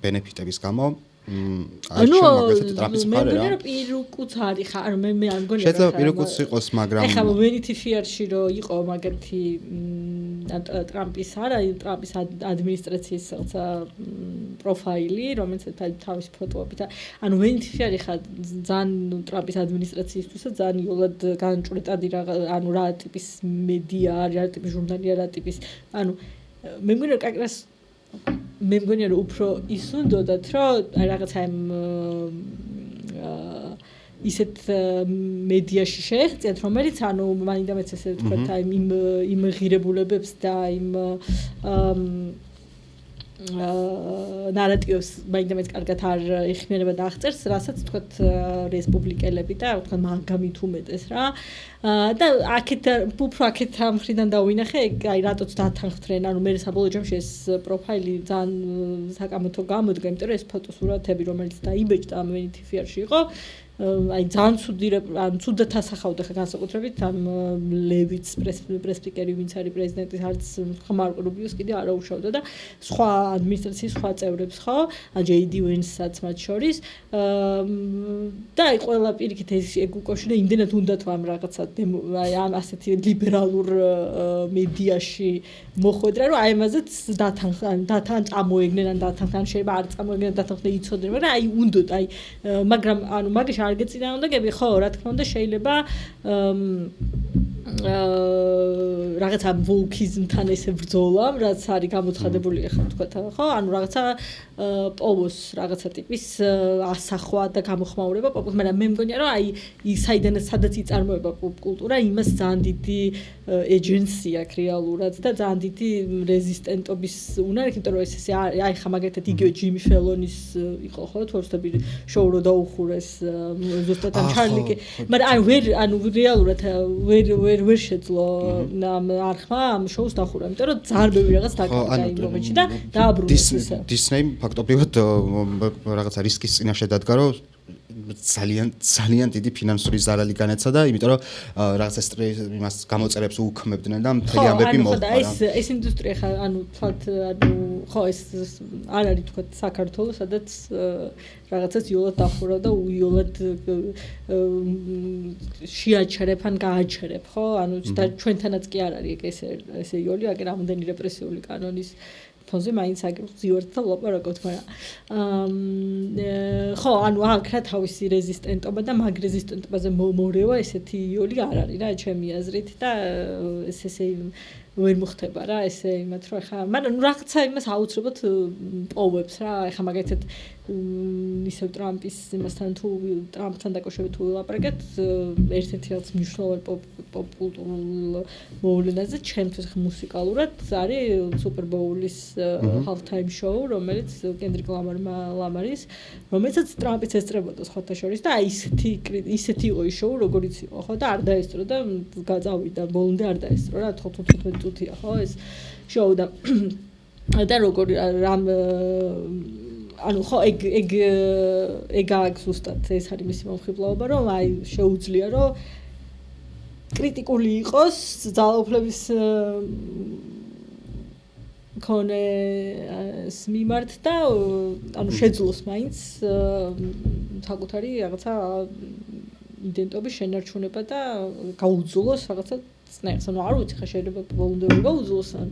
Speaker 1: ბენეფიტების გამო
Speaker 2: ანუ ტრამპის მხარე რა. მე პირუკუც არის ხა, ანუ მე არ მგონია
Speaker 1: შეიძლება პირუკუც იყოს, მაგრამ
Speaker 2: ეხლა Vanity Fair-ში რო იყო მაგათი ტრამპის ტრამპის ადმინისტრაციის რაღაცა პროფაილი, რომელიც თავის ფოტოებით, ანუ Vanity Fair-ი ხა ძალიან ტრამპის ადმინისტრაციისთვისაც ძალიან იოლად განჭვრეტადი ანუ რა ტიპის მედია არის, რა ტიპის ჟურნალია, რა ტიპის, ანუ მე მგონია კაკრას მე მგონია რომ უფრო ის უნდათ რომ რაღაცა ამ ისეთ მედიაში შეეხციათ, რომელიც ანუ მაინდამეც ესე ვთქვათ აი იმ ღირებულებებს და იმ ნარატივებს მაინდამეც კარგად არ ეხმიანება და აღწერს, რასაც ვთქვათ რესპუბლიკელები და ვთქვათ მაგამით უმეტეს რა. და აქეთ უფრო აქეთ ამ ხრიდან დავინახე, აი რატოც დათანხმდნენ, ანუ მე საბოლოო ჯამში ეს პროფაილი ძალიან საკამათო გამოდგა, იმიტომ რომ ეს ფოტოსურათები, რომელიც დაიბეჭდა ამ Vanity Fair-ში იყო, აი ძალიან ცუდად ასახავდა ხა განსაკუთრებით ამ ლევიც პრესპიკერი, ვინც არის პრეზიდენტის არც მარკ რუბიოს კიდე არ აუშავდა და სხვა ადმინისტრაციის სხვა წევრებს ხო, JD Vance-საც მათ შორის და აი ყველა პირიქით ეს ეგ უკავშირდა იმდენად უნდათ ამ რაღაცა აი ამ ასეთი ლიბერალურ მედიაში მოხვედრა, რომ აი ამაზეც დათანხმდნენ წამოეგნენ ან დათანხმდნენ, შეიძლება არ წამოეგნენ დათანხმდნენ იცოდნენ, მაგრამ აი უნდათ აი მაგრამ ანუ მაგაში არ გეწინააღმდეგები ხო, რა თქმა უნდა შეიძლება რაღაცა ვოლკიზმთან ესე ბრძოლა, რაც არის გამოცხადებული ახლა თქვათ, ხო? ანუ რაღაცა პოვოს რაღაცა ტიპის ასახვა და გამოხმაურება პოპოს, მაგრამ მე მგონია რომ აი სადაც იწარმოება პოპკულტურა, იმას ძალიან დიდი ეჯენსი აქვს რეალურად და ძალიან დიდი რეზისტენტობის უნარი, იმიტომ რომ ეს აი ხა მაგათად იგივე ჯიმი ფელონის იყო ხო, თორსტები შოუ რო დაუხურეს ზუსტად ამ ჩარლიკი, მაგრამ ანუ რეალურად ვერ ვერ შეძლო ამ არხმა ამ შოუს დახურა, იმიტომ რომ ძალიან ბევრი რაღაც დაკარგა იმ მომენტში და დააბრუნეს ისე.
Speaker 1: Disney ფაქტობრივად რაღაცა რისკის წინაშე დადგა, რომ ძალიან დიდი ფინანსური ზარალი განეცა და იმიტომ რომ რაღაცა იმას გამოწერებს უქმებდნენ და მთელი ამბები მოხდა.
Speaker 2: ეს ინდუსტრია ხა თვათ ხო ეს არ არის თქო საქართველოს, სადაც რაღაცას იოლად დახურა და უიოლად შეაჩერებ ან გააჩერებ, ხო? და ჩვენთანაც კი არ არის ესე იოლი, აგერ ამდენი რეპრესიული კანონის ფონზე მაინც აგრძივართ და ვლაპარაკობთ, მაგრამ ხო, აქ რა თავისი რეზისტენტობა და მაგ რეზისტენტობაზე მორევა ესეთი იოლი არ არის რა, ჩემი აზრით და ესე ვერ მოხდება რა, ესე იმათ რომ ხა, მაგრამ რაღაცა იმას აუცილებლად პოვებს რა, ხა მაგალითად ისევ ტრამპის იმასთან თუ ტრამპთან დაკავშირებით თუ ვილაპარაკეთ, ერთ-ერთი რაღაც მნიშვნელოვანი პოპკულტურულ მოვლენაზე ჩემთვის მუსიკალურად არის Super Bowl-ის halftime show, რომელიც კენდრიკ ლამარის, რომელსაც ტრამპიც ესწრებოდა სხვათა შორის და აი ისეთი იყო ის show, როგორიც იყო, ხო და არ დაესწრო და გაწავიდა ბოლომდე არ დაესწრო რა 15 წუთია, ხო ეს show და როგორ რამ ხო ეგ აქვს უბრალოდ ეს არის მისი მომხიბლაობა რომ აი შეუძლია რომ კრიტიკული იყოს ძალაუფლების კონეს მიმართ და შეძლოს მაინც საკუთარი რაღაცა იდენტობის შენარჩუნება და გაუძლოს რაღაცა წნერს. არ ვიცი ხა შეიძლება ბოლომდე ვერ გაუძლოს ან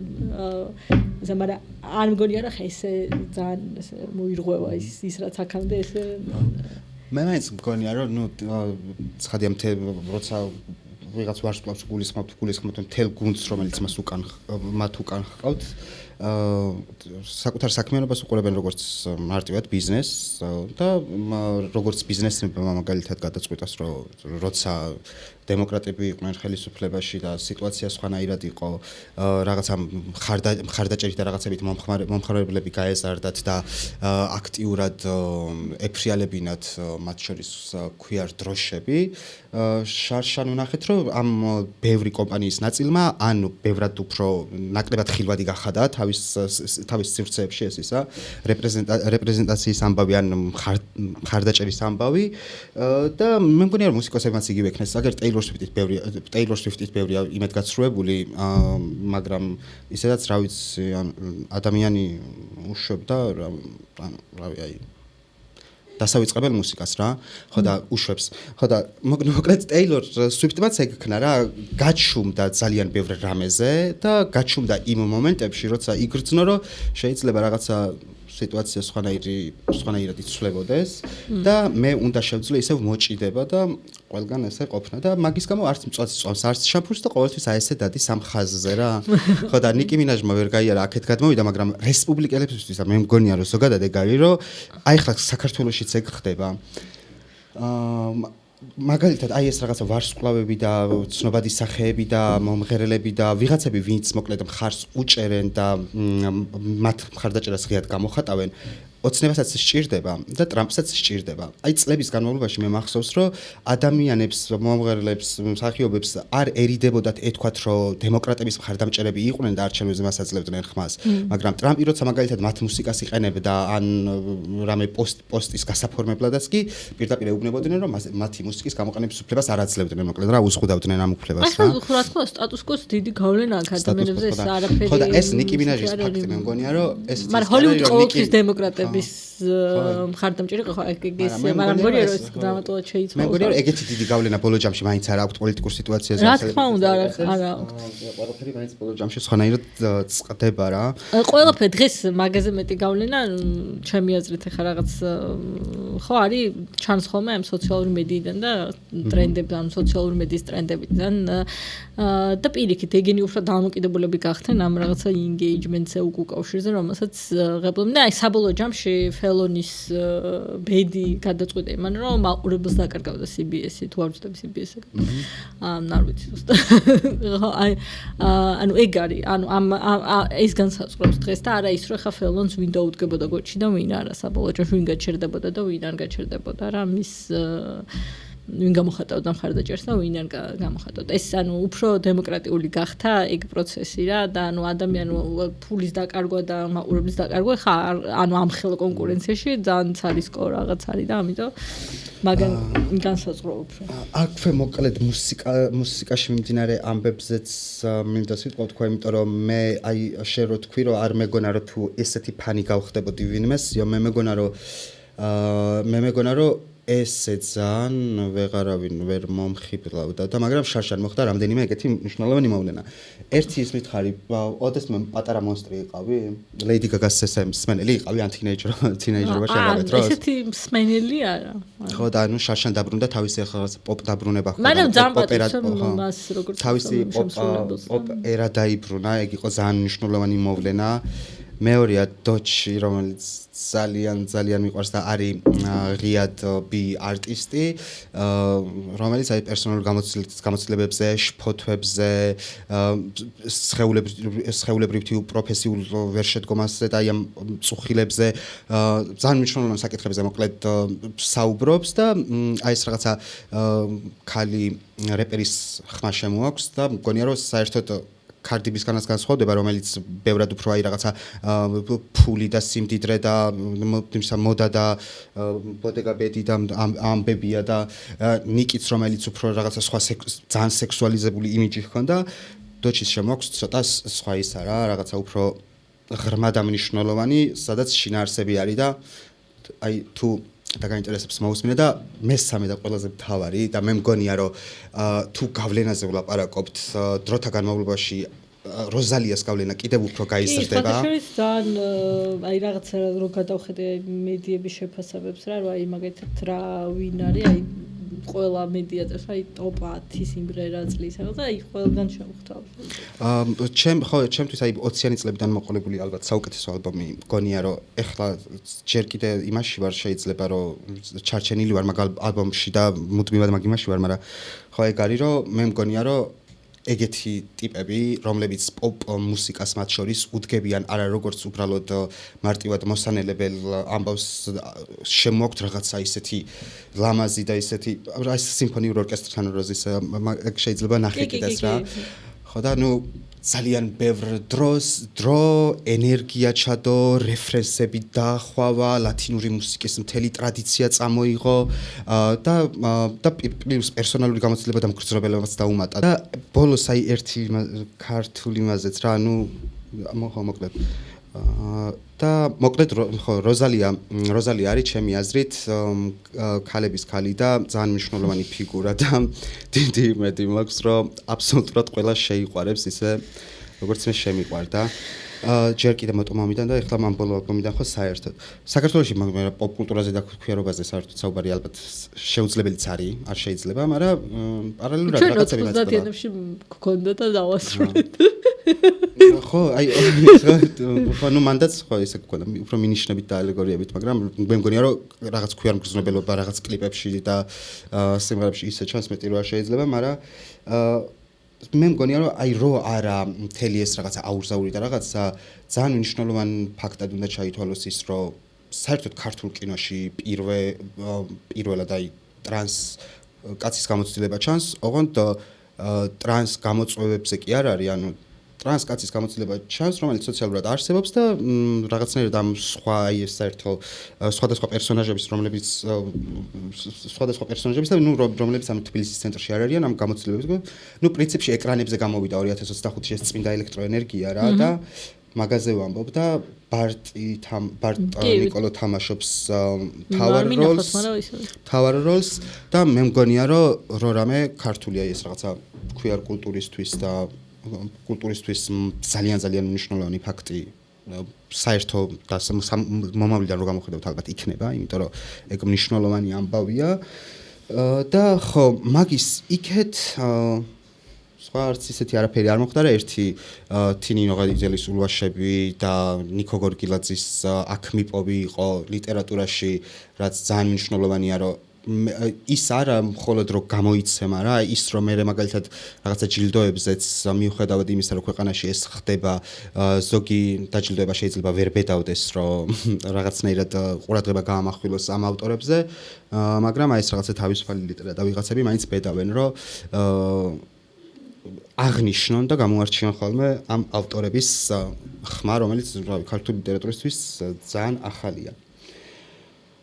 Speaker 2: მაგრამ არ მგონია რა ხა ესე ძალიან ესე მოირღვევა ის რაც აქამდე ესე
Speaker 1: მე მაინც მგონია რომ ცხადია როცა ვიღაც ვარსკვლავს გულისხმობთ მთელ გუნდს რომელიც მათ უკან ჰყავთ საკუთარ საქმიანობას უყურებენ როგორც მარტივად ბიზნესს და როგორც ბიზნესმა მაგალითად გადაწყვიტეს რომ როცა დემოკრატები იყვნენ ხელისუფლებაში და სიტუაცია სხვანაირად იყო რაღაცა მხარდაჭერით და რაღაცებით მომხმარებლები გაეზარდათ და აქტიურად ეფრიალებინათ მათ შორის ქვიარ დროშები შარშან ვნახეთ რომ ამ ბევრი კომპანიის ნაწილმა ან ბევრად უფრო ნაკლებად ხილვადი გახადა თავის სივრცეებში ეს ისა რეპრეზენტაციის ამბავი ან მხარდაჭერის ამბავი და მე მგონია რომ მუსიკოსებმაც იგივე ექნეს აგერ Taylor Swift-ის ბევრია იმედგაცრუებული მაგრამ ისედაც რა ვიცი ადამიანი უშვებდა რავი აი დასავიწყებელ მუსიკას რა ხო და უშვებს ხო და მოკლედ Taylor Swift-მაც ეგქნა რა გაჩუმდა ძალიან ბევრ რამეზე და გაჩუმდა იმ მომენტებში როცა იგრძნო რომ შეიძლება რაღაცა სიტუაცია სხვანაირად იცვლებოდეს და მე უნდა შევძლო ისევ მოჭიდება და ყველგან ესე ყოფნა და მაგის გამო არც მწვაძის წვავს არც შაფურს და ყოველთვის აი ესე დადის ამ ხაზზე რა ხო და ნიკი მინაჟმა ვერ გაიარა აქეთ გადმოვიდა მაგრამ რესპუბლიკელებისთვის და მე მგონია რომ ზოგადად ეგ არის რომ აი ხლა საქართველოშიც ეგ ხდება მაგალითად აი ეს რაღაცა ვარსკვლავები და ცნობადი სახეები და მომღერლები და ვიღაცები ვინც მოკლედ მხარს უჭერენ და მათ მხარდაჭერას ღიად გამოხატავენ ოცნებასაც სჭირდება და ტრამპსაც სჭირდება. აი წლების განმავლობაში მე მახსოვს რომ ადამიანებს, მომღერლებს, მსახიობებს არ ერიდებოდათ ეთქვათ რომ დემოკრატების მხარდამჭერები იყვნენ და არჩევნებზე მას აძლევდნენ ხმას. მაგრამ ტრამპი როცა მაგალითად მათ მუსიკას იყენებდა ან რამე პოსტის გასაფორმებლადაც კი პირდაპირ ეუბნებოდნენ რომ მათი მუსიკის გამოყენების უფლებას არ აძლევდნენ მოკლედ რა უზღუდავდნენ ამ უფლებას რა.
Speaker 2: ახლა რა თქმა უნდა სტატუს-კოს დიდი გავლენა აქვს ადამიანებზე ეს არაფერი.
Speaker 1: ხო და ეს ნიკი მინაჟის ფაქტი მე მგონია რომ ეს
Speaker 2: მაგრამ ჰოლივუდი ყოველთვის დემოკრატები მხარდამჭერი ხო ეგ მაგრამ მგონია რომ ეს დრამატულად შეიცვალა.
Speaker 1: მე მგონია რომ ეგეთი დიდი გავლენა ბოლო ჯამში მაინც არ აქვს პოლიტიკურ სიტუაციაზე.
Speaker 2: რა თქმა უნდა არა აქვს.
Speaker 1: ყველაფერი მაინც ბოლო ჯამში სხვანაირად წყდება რა.
Speaker 2: ყველაფერი დღეს მაგაზე მეტი გავლენა ჩემი აზრით ახლა რაღაც ხო არის ჩანს ხოლმე ამ სოციალური მედიიდან და ტრენდებიდან სოციალური მედიის ტრენდებიდან და პირიქით ეგენი უფრო დამოკიდებულები გახდნენ ამ რაღაცა engagement-ზე უკავშირზე რომელსაც ღებულობდნენ და აი საბოლოო ჯამში ფელონის ბედი გადაწყვიტა იმან რომ მაყურებელს დაკარგავდა CBS-ი თუ არ ვწდები CBS-ი. არ ვიცი ზუსტად. აი ანუ ეგ არის ანუ ამ ეს განსაზღვრავს დღეს და არა ის რომ ხა ფელონს ვინ დაუდგებოდა გოჩი და ვინ არა საბოლოო ჯამში ვინ გაჩერდებოდა და ვინ არ გაჩერდებოდა რა მის ვინ გამოხატავდა მხარდაჭერას და ვინ არ გამოხატავდა. ეს ანუ უფრო დემოკრატიული გახდა ეგ პროცესი რა და ანუ ადამიანო ფულის დაკარგვა და მაყურებლის დაკარგვა ხა ანუ ამ ხელო კონკურენციაში ძალიან ცალისკო რაღაც არის და ამიტომ მაგან განსაზღვრა უფრო.
Speaker 1: აქვე მოკლედ მუსიკაში მიმდინარე ამბებზეც მინდა სიტყვა თქვა, იმიტომ რომ მე აი შენ რო თქვი რომ არ მეგონა რომ თუ ესეთი ფანი გავხდებოდი ვინმეს, მე მეგონა რომ ესე ძალიან ვეღარავინ ვერ მომხიბლავდა და მაგრამ შარშან მოხდა რამდენიმე ეგეთი მნიშვნელოვანი მოვლენა. ერთი ის მითხარი, ოდესმე მე პატარა მონსტრი იყავი? ლეიდი გაგას მსმენელი იყავი ან თინეიჯერობაში აღარ დროს?
Speaker 2: ესეთი მსმენელი არა.
Speaker 1: ხო და ანუ შარშან დაბრუნდა თავისი ახლა პოპ დაბრუნება ხო.
Speaker 2: მაგრამ ძალიან პატივს მას როგორც
Speaker 1: თავისი პოპ ერა დაიბრუნა, ეგ იყო ძალიან მნიშვნელოვანი მოვლენა. მეორეა დოჩი, რომელიც ძალიან მიყვარს და არის ღიად ბი არტისტი, რომელიც აი პერსონალურ გამოცდილებებზე, შფოთვებზე, სხეულებრივ პროფესიულ ვერშედგომაზე და აი ამ წუხილებზე ძალიან მნიშვნელოვან საკითხებზე მოკლედ საუბრობს და აი ეს რაღაცა ქალი რეპერის ხმა შემოაქვს და მგონია რომ საერთოდ კარდიბისგანაც განსხვავდება, რომელიც ბევრად უფრო აი რაღაცა ფული და სიმდიდრე და მოდა და ბოდეგა ბედი და ამბებია და ნიკიც რომელიც უფრო რაღაცა სხვა ძალიან სექსუალიზებული იმიჯი ჰქონდა, დოჩის შემოაქვს ცოტა სხვა ის არა, რაღაცა უფრო ღრმა და მნიშვნელოვანი, სადაც შინაარსები არის და აი თუ და გაინტერესებს მოусმინე და მესამე და ყველაზე მთავარი და მე მგონია რომ თუ გავლენაზე ვლაპარაკობთ დროთა განმავლობაში როზალიას გავლენა კიდევ უფრო გაიზრდება.
Speaker 2: ის ძალიან აი რაღაცა რო გადავხედე მედიების შეფასებებს რა, აი მაგეთად რა ვინ არის, აი ყველა მედიატორს აი ტოპ 10 სიმღერა წლის და აი ყველგან შემოხვდა.
Speaker 1: ჩემთვის აი 20-იანი წლებიდან მოყოლებული ალბათ საუკეთესო ალბომი მგონია რომ ეხლა ჯერ კიდე იმაში ვარ შეიძლება რომ ჩარჩენილი ვარ მაგ ალბომში და მუდმივად მაგ იმაში ვარ, მაგრამ ხო ეგ არის რომ მე მგონია რომ ეგეთი ტიპები, რომლებიც პოპ მუსიკას მათ შორის უდგებიან არა როგორც უბრალოდ მარტივად მოსანელებელ ამბავს შემოაქვთ რაღაცა ისეთი ლამაზი და ისეთი რა სიმფონიურ ორკესტრთან როზის ეგ შეიძლება ნახე კიდეც რა. ხო და ნუ ძალიან ბევრ დრო ენერგია ჩადო, რეფერენსები დაახვალა, ლათინური მუსიკის მთელი ტრადიცია წამოიღო და პლუს პერსონალური გამოცდილება და მგრძნობელობაც დაუმატა. და ბოლოს აი ერთი ქართული იმაზეც რა, ნუ მოკლედ და მოკლედ ხო როზალია არის ჩემი აზრით ქალების ქალი და ძალიან მნიშვნელოვანი ფიგურა და დიდი იმედი მაქვს რომ აბსოლუტურად ყველა შეიყვარებს ისე როგორც მე შემიყვარდა. ჯერ კიდე მოტომამიდან და ეხლა ამ ბოლო ალბომიდან ხო საერთოდ საქართველოში მაგრამ პოპ კულტურაზე და ქუიარობაზე საერთოდ საუბარი ალბათ შეუძლებელიც არის, არ შეიძლება, მაგრამ პარალელურად რაღაცები
Speaker 2: მაწყდება. ჩვენ 90-იანებში გქონდა და დავასრულეთ.
Speaker 1: ხო, აი ხო ნუ მანდაც ხო ესე გქონდა, უფრო მინიშნებით და ალეგორიებით, მაგრამ მე მგონია რომ რაღაც ქუიარ მგრძნობელობა რაღაც კლიპებში და სიმღერებში ისე ჩანს მეტი რა შეიძლება, მაგრამ მე მგონია რომ აი რო არა მთელი ეს რაღაცა აურზაური და რაღაცა ძალიან მნიშვნელოვანი ფაქტად უნდა ჩაითვალოს ის რომ საერთოდ ქართულ კინოში პირველად აი ტრანს კაცის გამოცდილება ჩანს, ოღონდ ტრანს გამოწვევებზე კი არ არის, ანუ ტრანს კაცის გამოცდილება ჩანს, რომელიც სოციალურად არსებობს და რაღაცნაირად ამ სხვა აი ეს საერთო სხვადასხვა პერსონაჟების და ნუ რომლებიც ამ თბილისის ცენტრში არ არიან ამ გამოცდილებებზე, ნუ პრინციპში ეკრანებზე გამოვიდა 2025-ში ეს წმინდა ელექტროენერგია რა და მაგაზე ვამბობ და ბარტ ნიკოლო თამაშობს თავარ როლს და მე მგონია რომ რამე ქართულია ეს რაღაცა ქუიარ კულტურისთვის და კულტურისთვის ძალიან მნიშვნელოვანი ფაქტი საერთო და მომავლიდან რო გამოხედავთ ალბათ იქნება, იმიტომ რომ ეგ მნიშვნელოვანი ამბავია და ხო მაგის იქეთ სხვა არც ისეთი არაფერი არ მოხდა რა, ერთი თინინო ღაძელის ულვაშები და ნიკო გორგილაძის აქ მიპოვი იყო ლიტერატურაში, რაც ძალიან მნიშვნელოვანია, რომ ის არა მხოლოდ რომ გამოიცემა რა, ის რომ მე მაგალითად რაღაცა ჯილდოებზეც მიუხედავად იმისა, რომ ქვეყანაში ეს ხდება, ზოგი დაჯილდოება შეიძლება ვერ ბედავდეს, რომ რაღაცნაირად ყურადღება გაამახვილოს ამ ავტორებზე, მაგრამ აი ეს რაღაცა თავისუფალი ლიტერატურა ვიღაცები მაინც ბედავენ, რომ აღნიშნონ და გამოარჩიონ ხოლმე ამ ავტორების ხმა, რომელიც ქართული ლიტერატურისთვის ძალიან ახალია.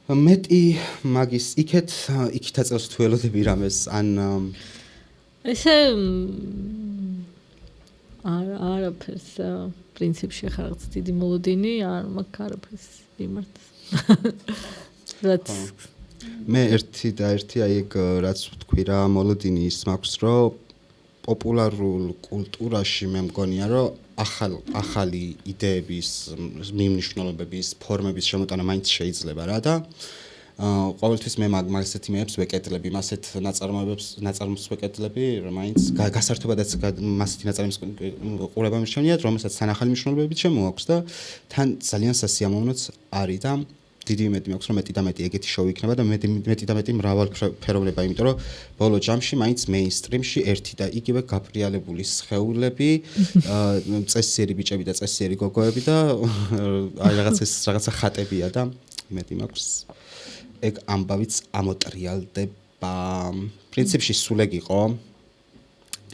Speaker 1: მეტი მაგის იქით აწევს თუ ელოდები რამეს ან
Speaker 2: ესე არაფერს პრინციპში ხარც დიდი მოლოდინი არ მაქვს არაფერს იმართ. რაც
Speaker 1: მე ერთი აი ეგ რაც ვთქვი რა მოლოდინი ის მაქვს რომ პოპულარულ კულტურაში მე მგონია რომ ახალი იდეების, მიმნიშნულობების, ფორმების შემოტანა მაინც შეიძლება რა და ყოველთვის მე მაგასეთ იმებს ვეკეტლები, მასეთ ნაწარმოებს ვეკეტლები, რომ მაინც გასართობადაც მასეთი ნაწარმოების ყურება მირჩენიათ, რომელსაც თან ახალი მნიშვნელობებიც შემოაქვს და თან ძალიან სასიამოვნოც არის და დიდი იმედი მაქვს, რომ მეტი და მეტი ეგეთი შოუ იქნება და მეტი და მეტი მრავალფეროვნება, იმიტომ რომ ბოლო ჯამში მაინც მეინსტრიმში ერთი და იგივე გაფრიალებული სხეულები, წესიერი ბიჭები და წესიერი გოგოები და აი რაღაცა ხატებია და იმედი მაქვს ეგ ამბავიც ამოტრიალდება. პრინციპში სულ ეგ იყო.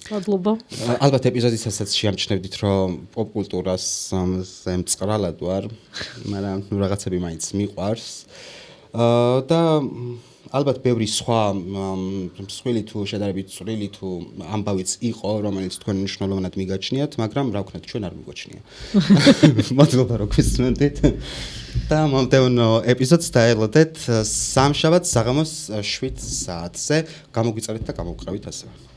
Speaker 2: მადლობა.
Speaker 1: ალბათ ეპიზოდისასაც შეამჩნევდით, რომ პოპკულტურას მწყრალად ვარ, მაგრამ რაღაცები მაინც მიყვარს. და ალბათ ბევრი სხვა მსხვილი თუ შედარებით წვრილი თუ ამბავიც იყო, რომელიც თქვენ მნიშვნელოვნად მიგაჩნიათ, მაგრამ რა ვქნათ, ჩვენ არ მიგვაჩნია. მადლობა რომ გვისმენთ. და მომდევნო ეპიზოდს დაელოდეთ სამშაბათს საღამოს 7 საათზე. გამოგვიწერეთ და გამოვყრავით ასევე.